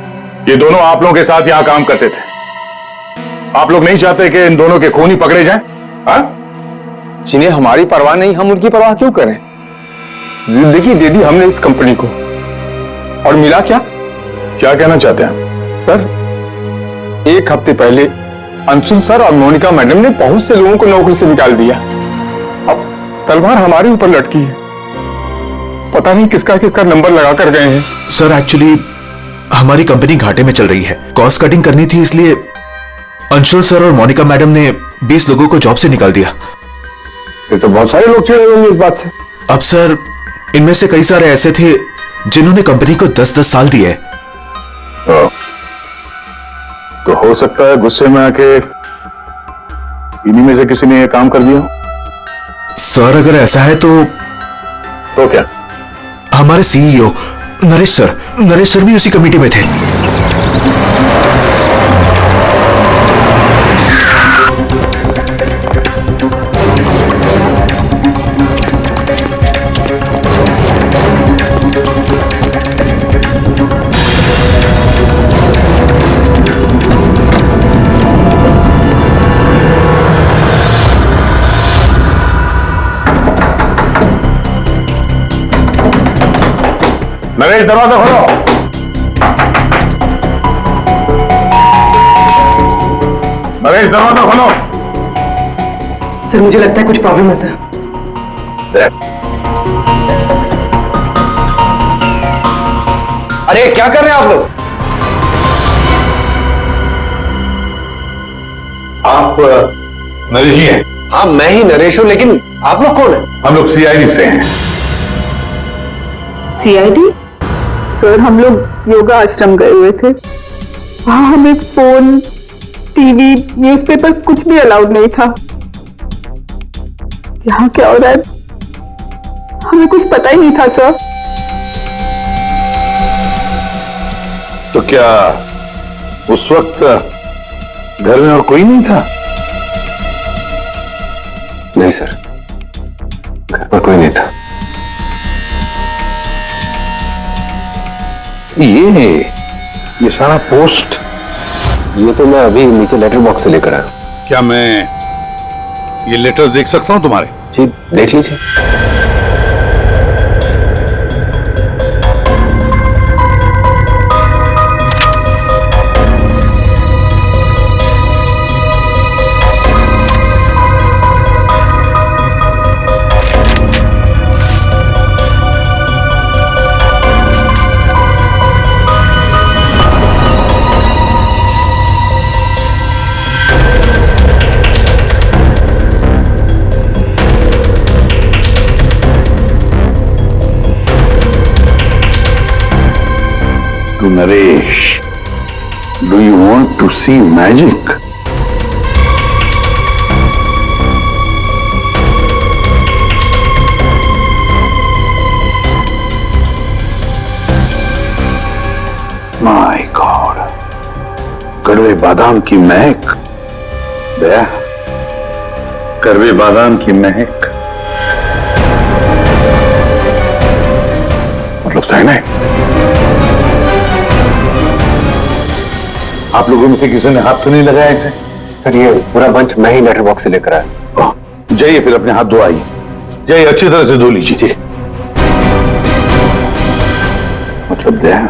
ये दोनों आप लोगों के साथ यहां काम करते थे। आप लोग नहीं चाहते कि इन दोनों के खूनी पकड़े जाएं? हाँ? जिन्हें हमारी परवाह नहीं, हम उनकी परवाह क्यों करें? जिंदगी दे दी हमने इस कंपनी को, और मिला क्या? क्या कहना चाहते हैं सर? एक हफ्ते पहले अंशुल सर और मोनिका मैडम ने बहुत से लोगों को नौकरी से निकाल दिया। अब तलवार हमारे ऊपर लटकी है। पता नहीं किसका किसका नंबर लगा कर गए हैं। सर, एक्चुअली हमारी कंपनी घाटे में चल रही है, कॉस्ट कटिंग करनी थी, इसलिए अंशुल सर और मोनिका मैडम ने 20 लोगों को जॉब से निकाल दिया। ये तो बहुत सारे लोग चिढ़े होंगे इस बात से। अब सर, इनमें से कई सारे ऐसे थे जिन्होंने कंपनी को 10-10 साल दिए। तो हो सकता है गुस्से में आके इन्हीं में से किसी ने यह काम कर दिया। सर, अगर ऐसा है तो क्या? हमारे सीईओ नरेश सर भी उसी कमेटी में थे। नरेश, दरवाजा खोलो। नरेश, दरवाजा खोलो। सर, मुझे लगता है कुछ प्रॉब्लम है सर। अरे क्या कर रहे हैं आप लोग? आप नरेश ही हैं? हाँ, मैं ही नरेश हूं, लेकिन आप लोग कौन हैं? हम लोग सीआईडी से हैं। सीआईडी? सर, हम लोग योगा आश्रम गए हुए थे। वहां हमें फोन, टीवी, न्यूज़पेपर कुछ भी अलाउड नहीं था। यहाँ क्या हो रहा है हमें कुछ पता ही नहीं था सर। तो क्या उस वक्त घर में और कोई नहीं था? नहीं सर, घर पर कोई नहीं था। ये सारा पोस्ट, ये तो मैं अभी नीचे लेटर बॉक्स से लेकर आया। क्या मैं ये लेटर देख सकता हूं तुम्हारे? जी, देख लीजिए। Naresh, do you want to see magic? My god, कड़वे बादाम की महक। दया, कड़वे बादाम की महक मतलब साइनाइड। आप लोगों में से किसी ने हाथ तो नहीं लगाया इसे? सर ये पूरा बंच मैं ही लेटर बॉक्स से लेकर आया। जाइए फिर अपने हाथ धोआइए, जाइए अच्छी तरह से धो लीजिए। मतलब दया,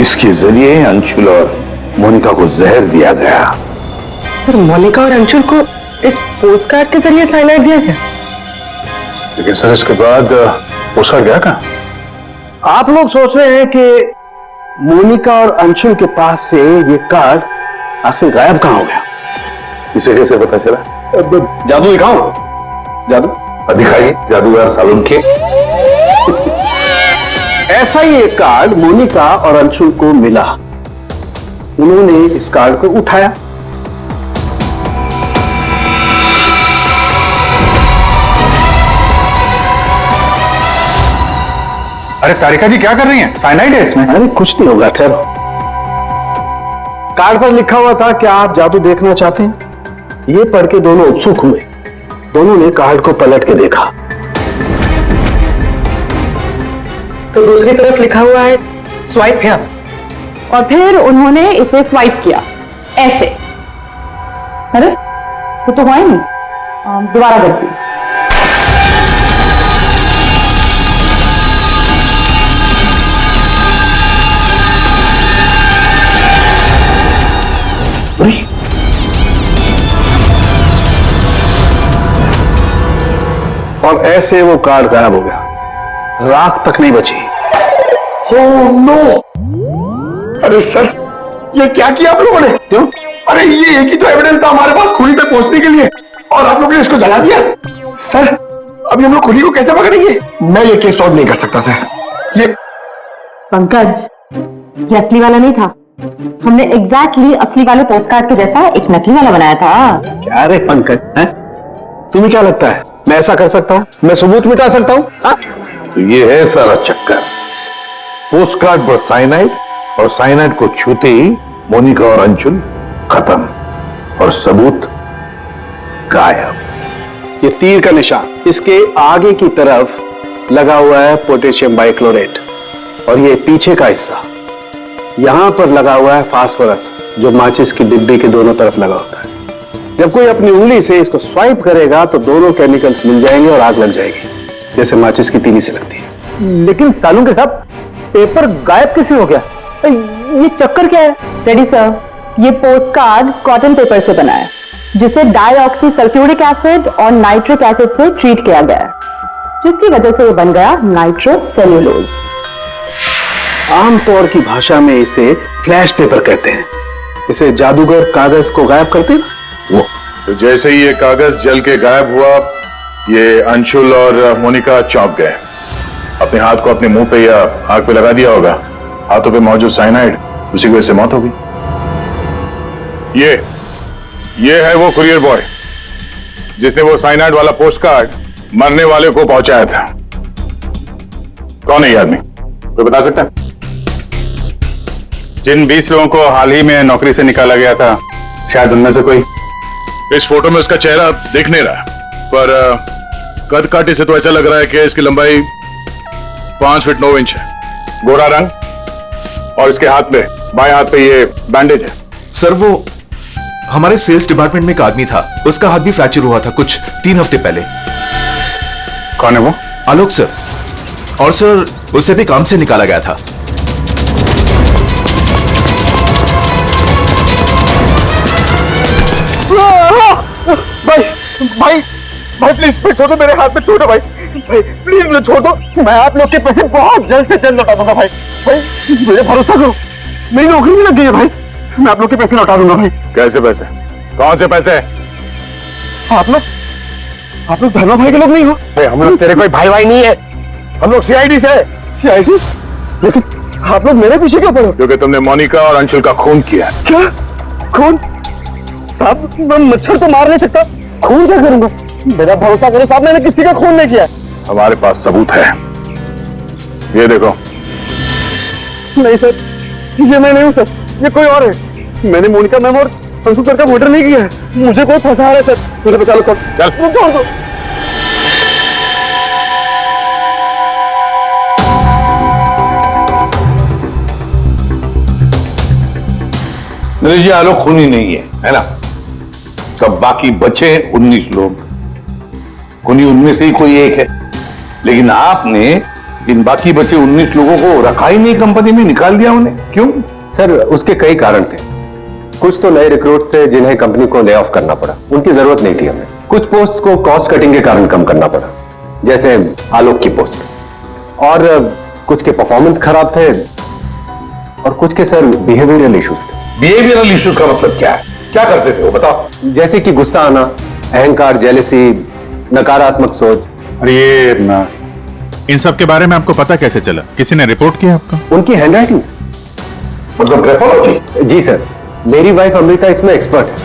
इसके जरिए अंशुल और मोनिका को जहर दिया गया। सर मोनिका और अंशुल को इस पोस्टकार्ड के जरिए साइनाइड दिया गया? लेकिन सर इसके बाद पोस्टकार्ड गया कहाँ? आप लोग सोच रहे हैं कि मोनिका और अंशुल के पास से ये कार्ड आखिर गायब कहाँ हो गया? इसे कैसे पता चला? जादू दिखाओ, जादू दिखाइए, जादूगर सालून के। ऐसा ही एक कार्ड मोनिका और अंशुल को मिला। उन्होंने इस कार्ड को उठाया, अरे तारिका जी क्या कर रही हैं? साइनाइड है इसमें। अरे कुछ नहीं होगा, ठहरो। कार्ड पर लिखा हुआ था कि आप जादू देखना चाहते हैं। ये पढ़ के दोनों उत्सुक हुए। दोनों ने कार्ड को पलट के देखा तो दूसरी तरफ लिखा हुआ है स्वाइप हियर। और फिर उन्होंने इसे स्वाइप किया ऐसे। अरे तो हुआ ही नहीं। दोबारा करती हूं। और ऐसे वो कार्ड गायब हो गया, राख तक नहीं बची। Oh no! अरे सर, ये क्या किया आप लोगों ने? क्यों? अरे ये एक ही तो एविडेंस था हमारे पास खुली तक पहुंचने के लिए, और आप लोगों ने इसको जला दिया। सर, अभी हम लोग खुली को कैसे पकड़ेंगे? मैं ये केस सॉल्व नहीं कर सकता सर। ये पंकज, ये असली वाला नहीं था। हमने एग्जैक्टली असली वाले पोस्टकार्ड के जैसा एक नकली वाला बनाया था। क्या रे पंकज, हैं? तुम्हें क्या लगता है मैं ऐसा कर सकता हूं? मैं सबूत मिटा सकता हूं? तो ये है सारा चक्कर। पोस्टकार्ड पर साइनाइड, और साइनाइड को छूते ही मोनिका और अंशुल खत्म, और सबूत गायब। ये तीर का निशान इसके आगे की तरफ लगा हुआ है पोटेशियम बाइक्लोरेट, और ये पीछे का हिस्सा यहां पर लगा हुआ है फास्फोरस, जो माचिस की डिब्बी के दोनों तरफ लगा होता है। जब कोई अपनी उंगली से इसको स्वाइप करेगा तो दोनों केमिकल्स मिल जाएंगे और आग लग जाएगी, जैसे माचिस की तीली से लगती है। लेकिन सालों के साथ पेपर गायब कैसे हो गया? ये चक्कर क्या है? रेडी सर, ये पोस्टकार्ड कॉटन पेपर से बना है, जिसे डाइऑक्सी सल्फ्यूरिक एसिड और नाइट्रिक एसिड से ट्रीट किया गया है, जिसकी वजह से ये बन गया नाइट्रोसेल्यूलोज। आमतौर की भाषा में इसे फ्लैश पेपर कहते हैं। इसे जादूगर कागज को गायब करते हैं वो। तो जैसे ही ये कागज जल के गायब हुआ, ये अंशुल और मोनिका चौंक गए। अपने हाथ को अपने मुंह पे या आंख पे लगा दिया होगा। हाथों पे मौजूद साइनाइड, उसी की वजह से मौत हो गई। ये है वो कुरियर बॉय जिसने वो साइनाइड वाला पोस्टकार्ड मरने वाले को पहुंचाया था। कौन है ये आदमी? कोई बता सकता है? जिन 20 लोगों को हाल ही में नौकरी से निकाला गया था, शायद उनमें से कोई। इस फोटो में उसका चेहरा दिख नहीं रहा, पर कद काटे से तो ऐसा लग रहा है कि इसकी लंबाई 5 फीट 9 इंच है। गोरा रंग, और इसके हाथ पे, बाएं हाथ पे ये बैंडेज है। सर वो हमारे सेल्स डिपार्टमेंट में एक आदमी था, उसका हाथ भी फ्रैक्चर हुआ था कुछ 3 हफ्ते पहले। कौन है वो? आलोक सर। और सर उसे भी काम से निकाला गया था। भाई प्लीज छोड़ दो, मेरे हाथ में छोड़ो भाई प्लीज मुझे छोड़ दो। मैं आप लोग के पैसे बहुत जल्द से जल्द लौटा दूंगा भाई। मुझे भरोसा करो, मेरी नौकरी भी लग गई है भाई। मैं आप लोग के पैसे लौटा दूंगा भाई। कैसे पैसे? कौन से पैसे? आप लोग धर्मा भाई के लोग नहीं हो? हम लोग तेरे कोई भाई नहीं है, हम लोग सीआईडी से। सीआईडी? लेकिन आप लोग मेरे पीछे क्यों पड़े? क्योंकि तुमने मोनिका और अंशुल का खून किया। क्या खून? साहब मैं मच्छर तो मार नहीं सकता, खून क्या करूंगा? मेरा भरोसा करो साहब, मैंने किसी का खून नहीं किया। हमारे पास सबूत है, ये देखो। नहीं सर, ये मैं नहीं हूँ सर, ये कोई और है। मैंने मोनिका मैम और अंशु सर का मर्डर नहीं किया है। मुझे कोई फंसा रहा है सर, मुझे बचा लो सर। चल नरेश जी, आलोक खूनी नहीं है ना? सब बाकी बचे 19 लोग, खूनी उनमें से ही कोई एक है। लेकिन आपने इन बाकी बचे 19 लोगों को रखा ही नहीं कंपनी में, निकाल दिया उन्हें, क्यों? सर उसके कई कारण थे। कुछ तो नए रिक्रूट थे जिन्हें कंपनी को ले ऑफ करना पड़ा, उनकी जरूरत नहीं थी हमें। कुछ पोस्ट को कॉस्ट कटिंग के कारण कम करना पड़ा, जैसे आलोक की पोस्ट, और कुछ के परफॉर्मेंस खराब थे, और कुछ के सर बिहेवियरल इश्यूज थे। बिहेवियरल इश्यूज का मतलब क्या है? क्या करते थे वो बताओ? जैसे कि गुस्सा आना, अहंकार, जेलसी, नकारात्मक सोच। अरे ये ना, इन सब के बारे में आपको पता कैसे चला? किसी ने रिपोर्ट किया आपको? उनकी हैंडराइटिंग, मतलब ग्राफोलॉजी? जी सर, मेरी वाइफ अमृता इसमें एक्सपर्ट है।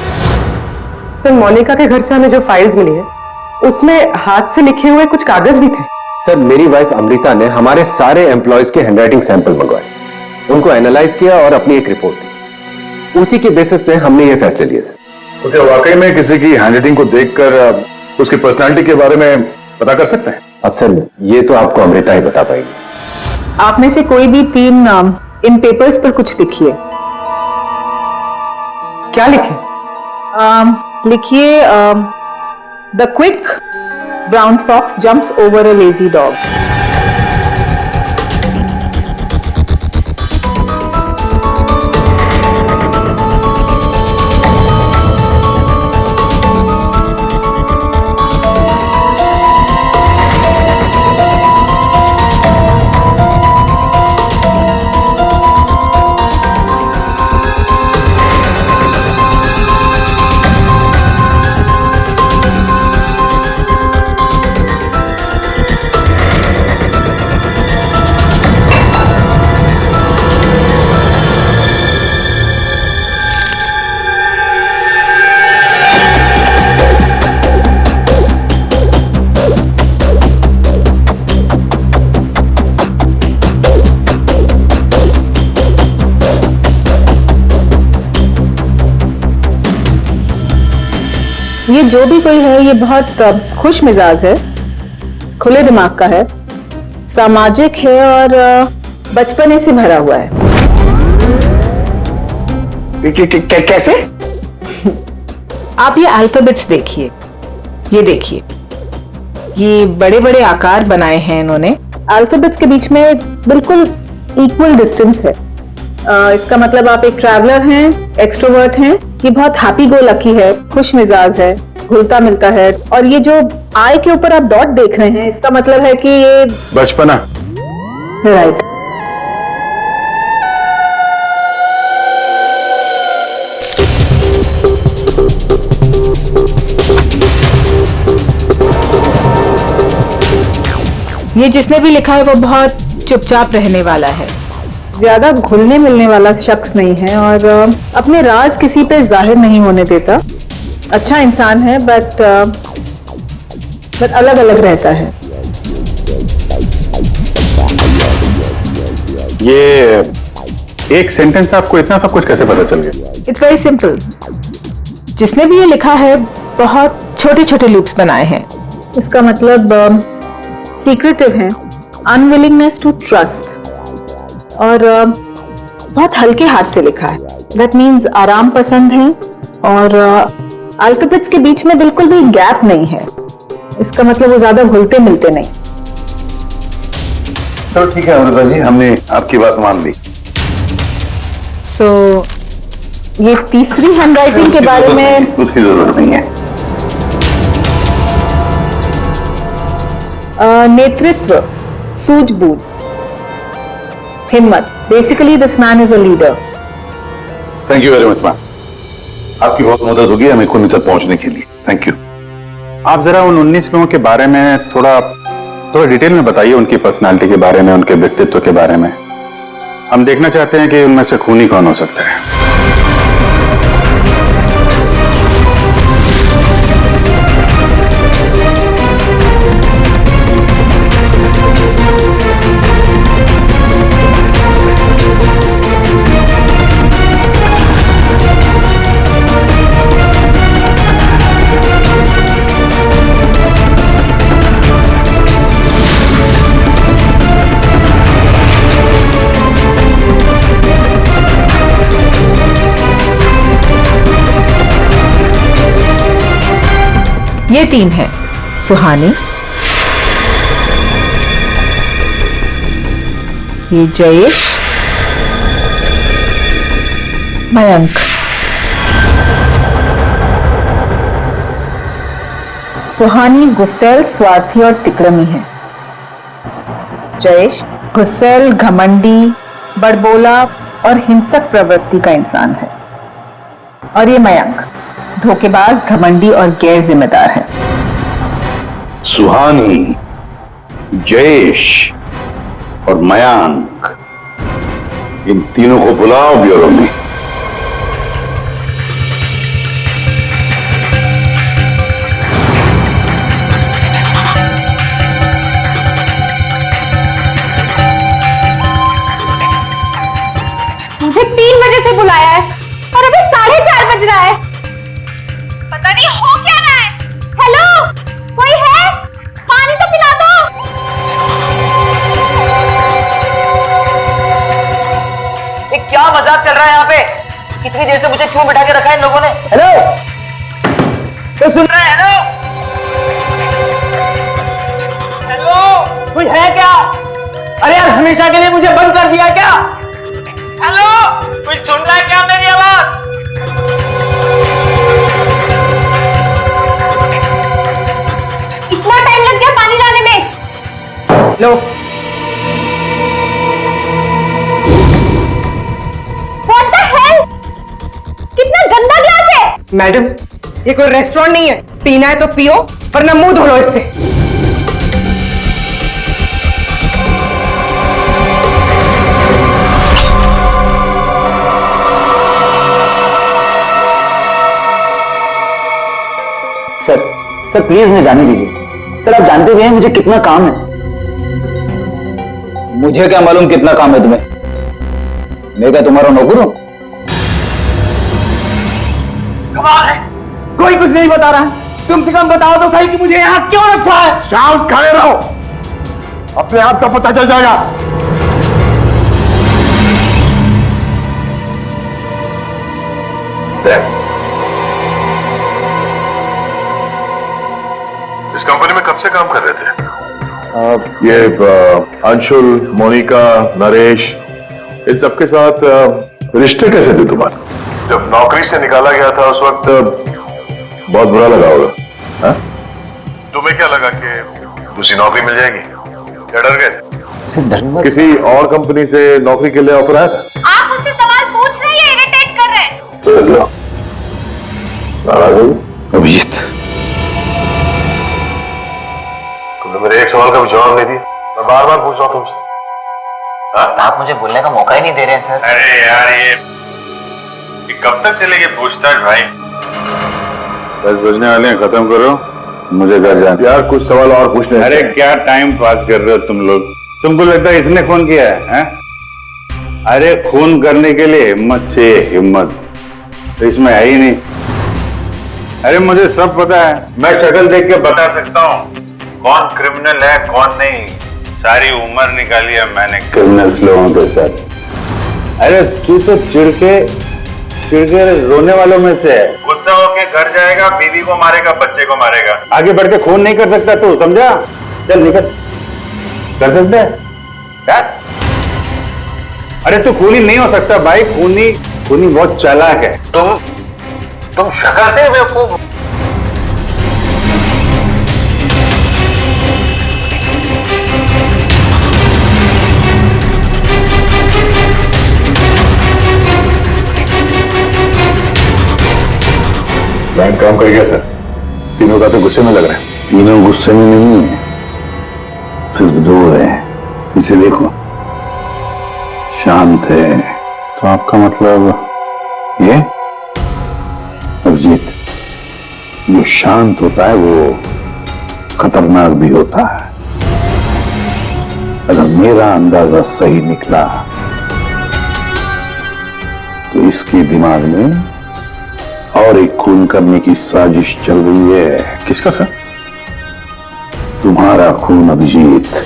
सर मोनिका के घर से हमें जो फाइल्स मिली है उसमें हाथ से लिखे हुए कुछ कागज भी थे। सर मेरी वाइफ अमृता ने हमारे सारे एम्प्लॉयज के हैंडराइटिंग सैंपल मंगवाए, उनको एनालाइज किया और अपनी एक रिपोर्ट दी। उसी के बेसिस पे हमने ये फैसले लिए सर। तो क्या वाकई में किसी की हैंडराइटिंग को देखकर उसकी पर्सनालिटी के बारे में पता कर सकते हैं? अब सर ये तो आपको अमृता ही बता पाएगी। आप में से कोई भी 3 नाम इन पेपर्स पर कुछ लिखिए। क्या लिखे? लिखिए, the quick brown fox jumps over a lazy dog. ये जो भी कोई है ये बहुत खुश मिजाज है, खुले दिमाग का है, सामाजिक है और बचपने से भरा हुआ है। कैसे? आप ये अल्फाबेट्स देखिए, ये देखिए, ये बड़े बड़े आकार बनाए हैं इन्होंने। अल्फाबेट्स के बीच में बिल्कुल इक्वल डिस्टेंस है। इसका मतलब आप एक ट्रैवलर हैं, एक्सट्रोवर्ट हैं, कि बहुत हैप्पी गो लकी है, खुश मिजाज है, घुलता मिलता है। और ये जो आई के ऊपर आप डॉट देख रहे हैं, इसका मतलब है कि ये बचपना। राइट। ये जिसने भी लिखा है वो बहुत चुपचाप रहने वाला है, ज्यादा घुलने मिलने वाला शख्स नहीं है और अपने राज किसी पे जाहिर नहीं होने देता। अच्छा इंसान है बट अलग अलग रहता है। ये एक सेंटेंस से आपको इतना सब कुछ कैसे पता चल गया? It's very simple. जिसने भी ये लिखा है बहुत छोटे छोटे लूप्स बनाए हैं। इसका मतलब सीक्रेटिव है, अनविलिंगनेस टू ट्रस्ट, और बहुत हल्के हाथ से लिखा है। दैट मीन्स आराम पसंद है और अल्फाबेट्स के बीच में बिल्कुल भी गैप नहीं है। इसका मतलब वो ज्यादा घुलते मिलते नहीं। तो ठीक है अमृता जी, हमने आपकी बात मान ली। सो ये तीसरी हैंडराइटिंग के बारे में उसकी जरूरत नहीं है। नेतृत्व, सूझबूझ, हिम्मत। Basically this man is a leader. Thank you very much ma'am, आपकी बहुत मदद होगी हमें खूनी तक पहुंचने के लिए। Thank you. आप जरा उन 19 लोगों के बारे में थोड़ा डिटेल में बताइए, उनकी पर्सनालिटी के बारे में, उनके व्यक्तित्व के बारे में। हम देखना चाहते हैं कि उनमें से खूनी कौन हो सकता है। ये 3 है, सुहानी, ये जयेश, मयंक। सुहानी गुस्सैल, स्वार्थी और तिकड़मी है। जयेश गुस्सैल, घमंडी, बड़बोला और हिंसक प्रवृत्ति का इंसान है। और ये मयंक धोखेबाज, घमंडी और गैर जिम्मेदार है। सुहानी, जयेश और मयांक, इन तीनों को बुलाओ ब्यूरो में। मुझे 3 बजे से बुलाया है और अभी 4:30 बज रहा है। पता नहीं हो क्या रहा है। हेलो, कोई है? पानी तो पिला दो। ये क्या मजाक चल रहा है यहाँ पे? कितनी देर से मुझे क्यों बिठा के रखा है इन लोगों ने? हेलो, तो सुन रहे हैं? हेलो, हेलो, कोई है क्या? अरे यार, हमेशा के लिए मुझे बंद कर दिया क्या? हेलो, कोई सुन रहा है क्या मेरी आवाज? इतना टाइम लग गया पानी लाने में। लो, What the hell? कितना गंदा ग्लास है। मैडम, ये कोई रेस्टोरेंट नहीं है। पीना है तो पियो, वरना मुंह धो लो इससे। सर प्लीज मुझे जाने दीजिए। सर, आप जानते भी हैं मुझे कितना काम है। मुझे क्या मालूम कितना काम है तुम्हें? मैं क्या तुम्हारा नौकर हूं? कमाल है, कोई कुछ नहीं बता रहा। तुम से कम बताओ तो सही कि मुझे यहां क्यों रखा है। शांत खड़े रहो, अपने आप का पता चल जाएगा। इस कंपनी में कब से काम कर रहे थे? ये अंशुल, मोनिका, नरेश, इन सबके साथ रिश्ते कैसे थे तुम्हारे? जब नौकरी से निकाला गया था उस वक्त बहुत बुरा लगा होगा, हाँ? तुम्हें क्या लगा कि दूसरी नौकरी मिल जाएगी? क्या डर गए? किसी और कंपनी से नौकरी के लिए ऑफर आया था? आप मुझसे सवाल पूछ रहे हैं, इरिटेट कर रहे हैं। नाराज हो अभिजीत? तुमने मेरे एक सवाल का भी जवाब नहीं दिया। मैं बार बार पूछ रहा हूं तुमसे। आप मुझे बोलने का मौका ही नहीं दे रहे हैं सर। अरे यार, ये कब तक चलेगी पूछताछ भाई? 10 बजने वाले हैं, खत्म करो, मुझे घर जाना। यार कुछ सवाल और पूछने। अरे क्या टाइम पास कर रहे हो तुम लोग? तुमको लगता है इसने फोन किया है? अरे खून करने के लिए हिम्मत चाहिए, हिम्मत तो इसमें है ही नहीं। अरे मुझे सब पता है, मैं शक्ल देख के बता सकता हूँ कौन क्रिमिनल है कौन नहीं। सारी उम्र निकाली है मैंने क्रिमिनल्स लोगों के साथ। अरे तू तो चिढ़ के रोने वालों में से है। गुस्सा होके घर जाएगा, बीवी को मारेगा, बच्चे को मारेगा। आगे बढ़ के खून नहीं कर सकता तू, समझा? चल निकल। कर सकते है यार? अरे तू खूनी नहीं हो सकता भाई। खूनी बहुत चालाक है। तुम शक्ल से बेवकूफ। बैंक काम कर गया सर। तीनों का तो गुस्से में लग रहा है। तीनों गुस्से में नहीं है, सिर्फ 2 है। इसे देखो, शांत है। तो आपका मतलब ये? अभिजीत, जो शांत होता है वो खतरनाक भी होता है। अगर मेरा अंदाजा सही निकला तो इसके दिमाग में और एक खून करने की साजिश चल रही है। किसका सर? तुम्हारा खून अभिजीत।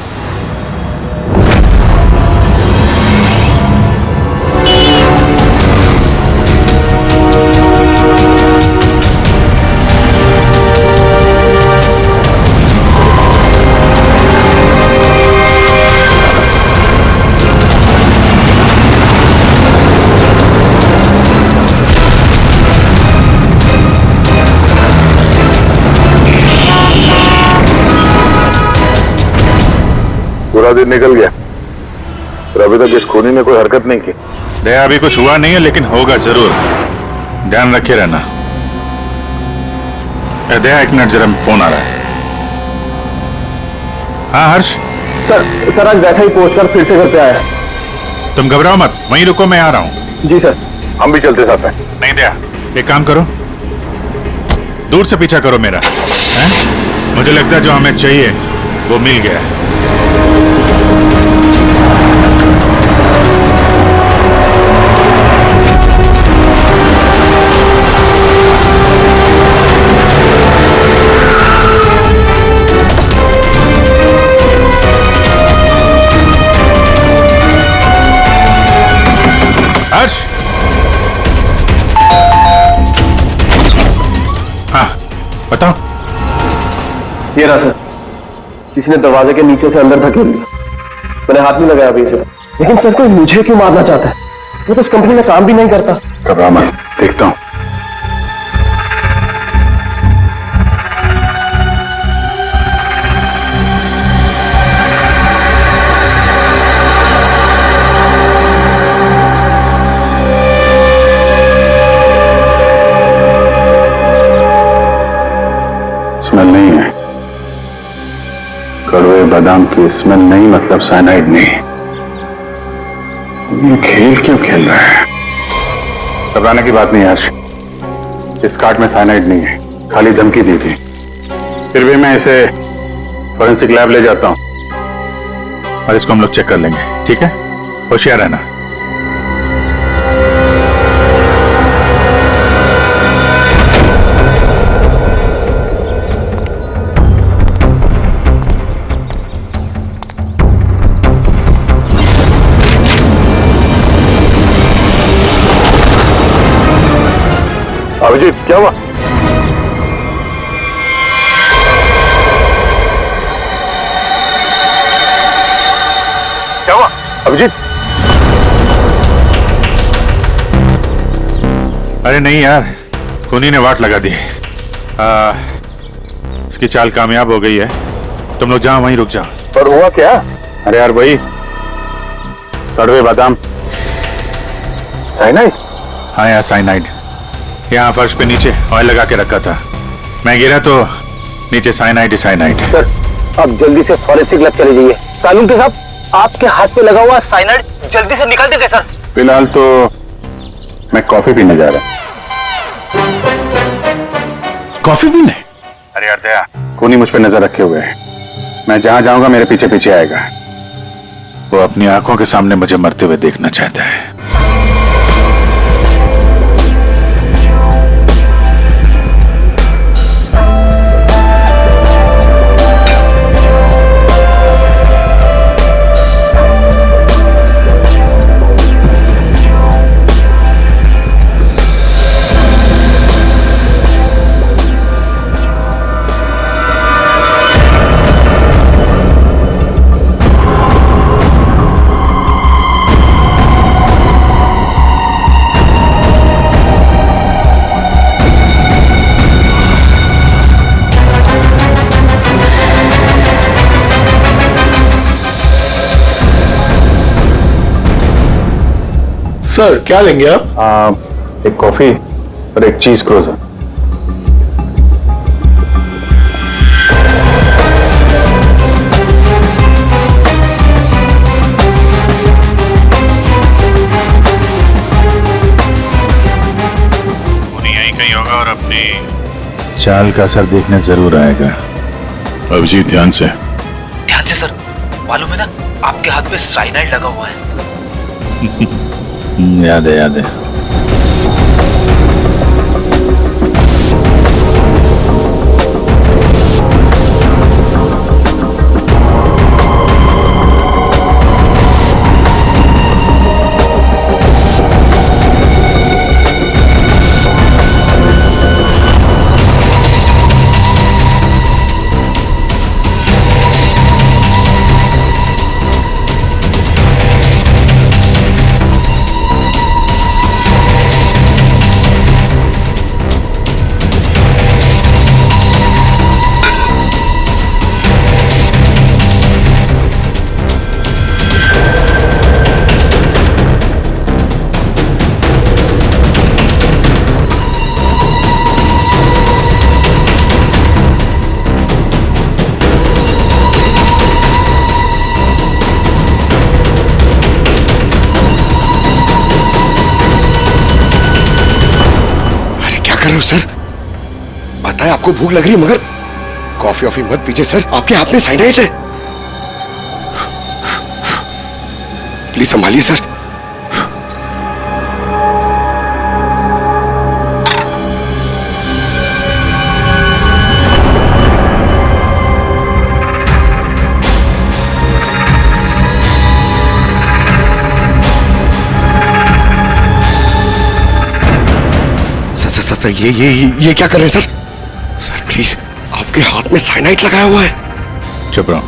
पूरा दिन निकल गया पर अभी तक इस खूनी ने कोई हरकत नहीं की। दया, अभी कुछ हुआ नहीं है लेकिन होगा जरूर, ध्यान रखे रहना। दया एक मिनट, जरा फोन आ रहा है। हाँ हर्ष। सर आज वैसा ही पोस्ट कार्ड फिर से घर पे आया। तुम घबराओ मत, वहीं रुको, मैं आ रहा हूँ। जी सर। हम भी चलते साथ में। नहीं दया, एक काम करो, दूर से पीछा करो मेरा, है? मुझे लगता है जो हमें चाहिए वो मिल गया है। हर्ष। हाँ बताओ। ये रहा सर, किसी ने दरवाजे के नीचे से अंदर धकेल दिया। मैंने हाथ नहीं लगाया अभी से, लेकिन सर कोई मुझे क्यों मारना चाहता है? वो तो उस कंपनी में काम भी नहीं करता। घबरा मत, देखता हूं। स्मेल नहीं है, कड़वे बादाम की स्मेल नहीं, मतलब साइनाइड नहीं। ये खेल क्यों खेल रहा है? घबराने की बात नहीं यार, इस कार्ड में साइनाइड नहीं है, खाली धमकी दी थी। फिर भी मैं इसे फॉरेंसिक लैब ले जाता हूं और इसको हम लोग चेक कर लेंगे, ठीक है? होशियार रहना। अभिजीत क्या हुआ? क्या हुआ अभिजीत? अरे नहीं यार, खूनी ने वाट लगा दी। इसकी चाल कामयाब हो गई है। तुम लोग जाओ, वहीं रुक जाओ। पर हुआ क्या? अरे यार वही कड़वे बादाम। साइनाइड? हाँ यार साइनाइड। यहाँ फर्श पे नीचे ऑयल लगा के रखा था, मैं गिरा तो नीचे साइनाइड ही साइनाइड। सर आप जल्दी से फॉरेंसिक लैब चले जाइए। सालून के साहब, आपके हाथ पे लगा हुआ साइनाइड जल्दी से निकाल देंगे सर। फिलहाल तो मैं कॉफी पीने जा रहा। कॉफी पीने? अरे यार दया, खूनी मुझ पे नजर रखे हुए है। मैं जहां जाऊंगा मेरे पीछे पीछे आएगा। वो अपनी आंखों के सामने मुझे मरते हुए देखना चाहता है। सर क्या लेंगे आप? एक कॉफी और एक चीज क्रोजर। चाल का असर देखने जरूर आएगा। अभिजीत ध्यान से। ध्यान से सर, मालूम है ना आपके हाथ पे साइनाइड लगा हुआ है। याद है याद है। कर रहे हो सर? पता है आपको भूख लग रही है, मगर कॉफी ऑफी मत पीजिए सर, आपके हाथ में साइनाइड है। Please संभालिए sir. सर ये क्या कर रहे हैं सर? सर प्लीज, आपके हाथ में साइनाइड लगाया हुआ है। चुप रहो।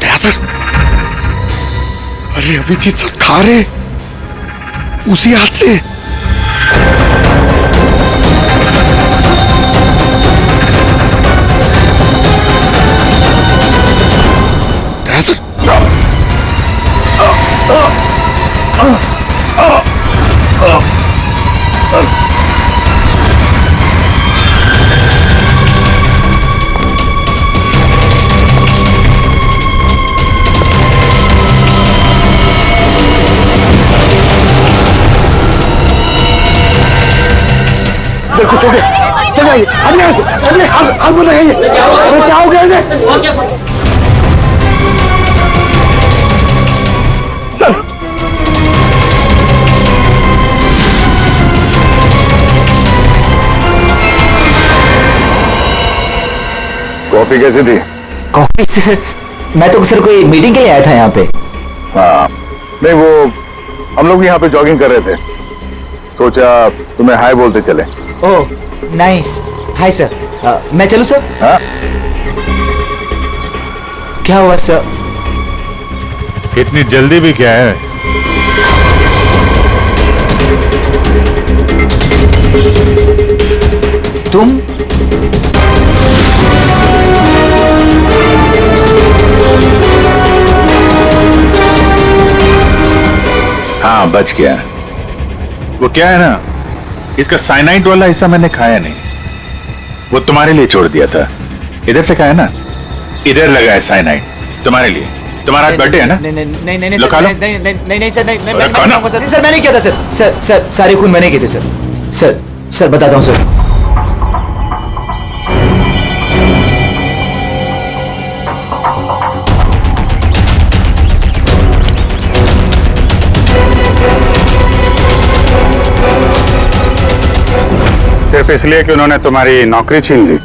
दया सर, अरे अभिजीत सर खा रहे उसी हाथ से। दया सर, कुछ हो गया। चल जाइए, हाथ बोल रहे हैं। क्या हो गया इन्हें? सर कॉफी कैसी थी? कॉफी सर, मैं तो सर कोई मीटिंग के लिए आया था यहाँ पे। हाँ नहीं, वो हम लोग यहाँ पे जॉगिंग कर रहे थे, सोचा तुम्हें हाय बोलते चले। Oh nice, hi sir. मैं चलूं सर? हाँ? क्या हुआ सर? इतनी जल्दी भी क्या है? तुम हाँ बच गया। वो क्या है ना, इसका साइनाइड वाला हिस्सा मैंने खाया नहीं, वो तुम्हारे लिए छोड़ दिया था। इधर से खाया ना, इधर लगा है साइनाइड तुम्हारे लिए। तुम्हारा आज बर्थडे है ना? नहीं नहीं नहीं लो खा लो। नहीं सर, नहीं सर, मैं नहीं किया था सर। सारे खून मैंने किए थे सर। सर बताता हूँ सर। सिर्फ इसलिए कि उन्होंने तुम्हारी नौकरी छीन ली?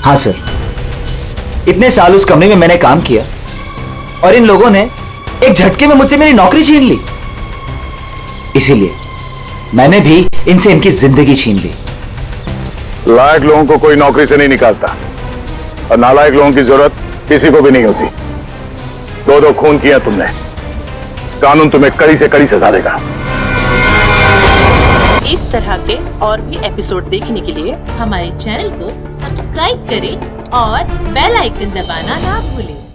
हाँ सर, इतने साल उस कंपनी में मैंने काम किया और इन लोगों ने एक झटके में मुझसे मेरी नौकरी छीन ली। इसीलिए मैंने भी इनसे इनकी जिंदगी छीन ली। लायक लोगों को कोई नौकरी से नहीं निकालता और नालायक लोगों की जरूरत किसी को भी नहीं होती। दो खून किया तुमने, कानून तुम्हें कड़ी से कड़ी सजा देगा। इस तरह के और भी एपिसोड देखने के लिए हमारे चैनल को सब्सक्राइब करें और बेल आइकन दबाना ना भूलें।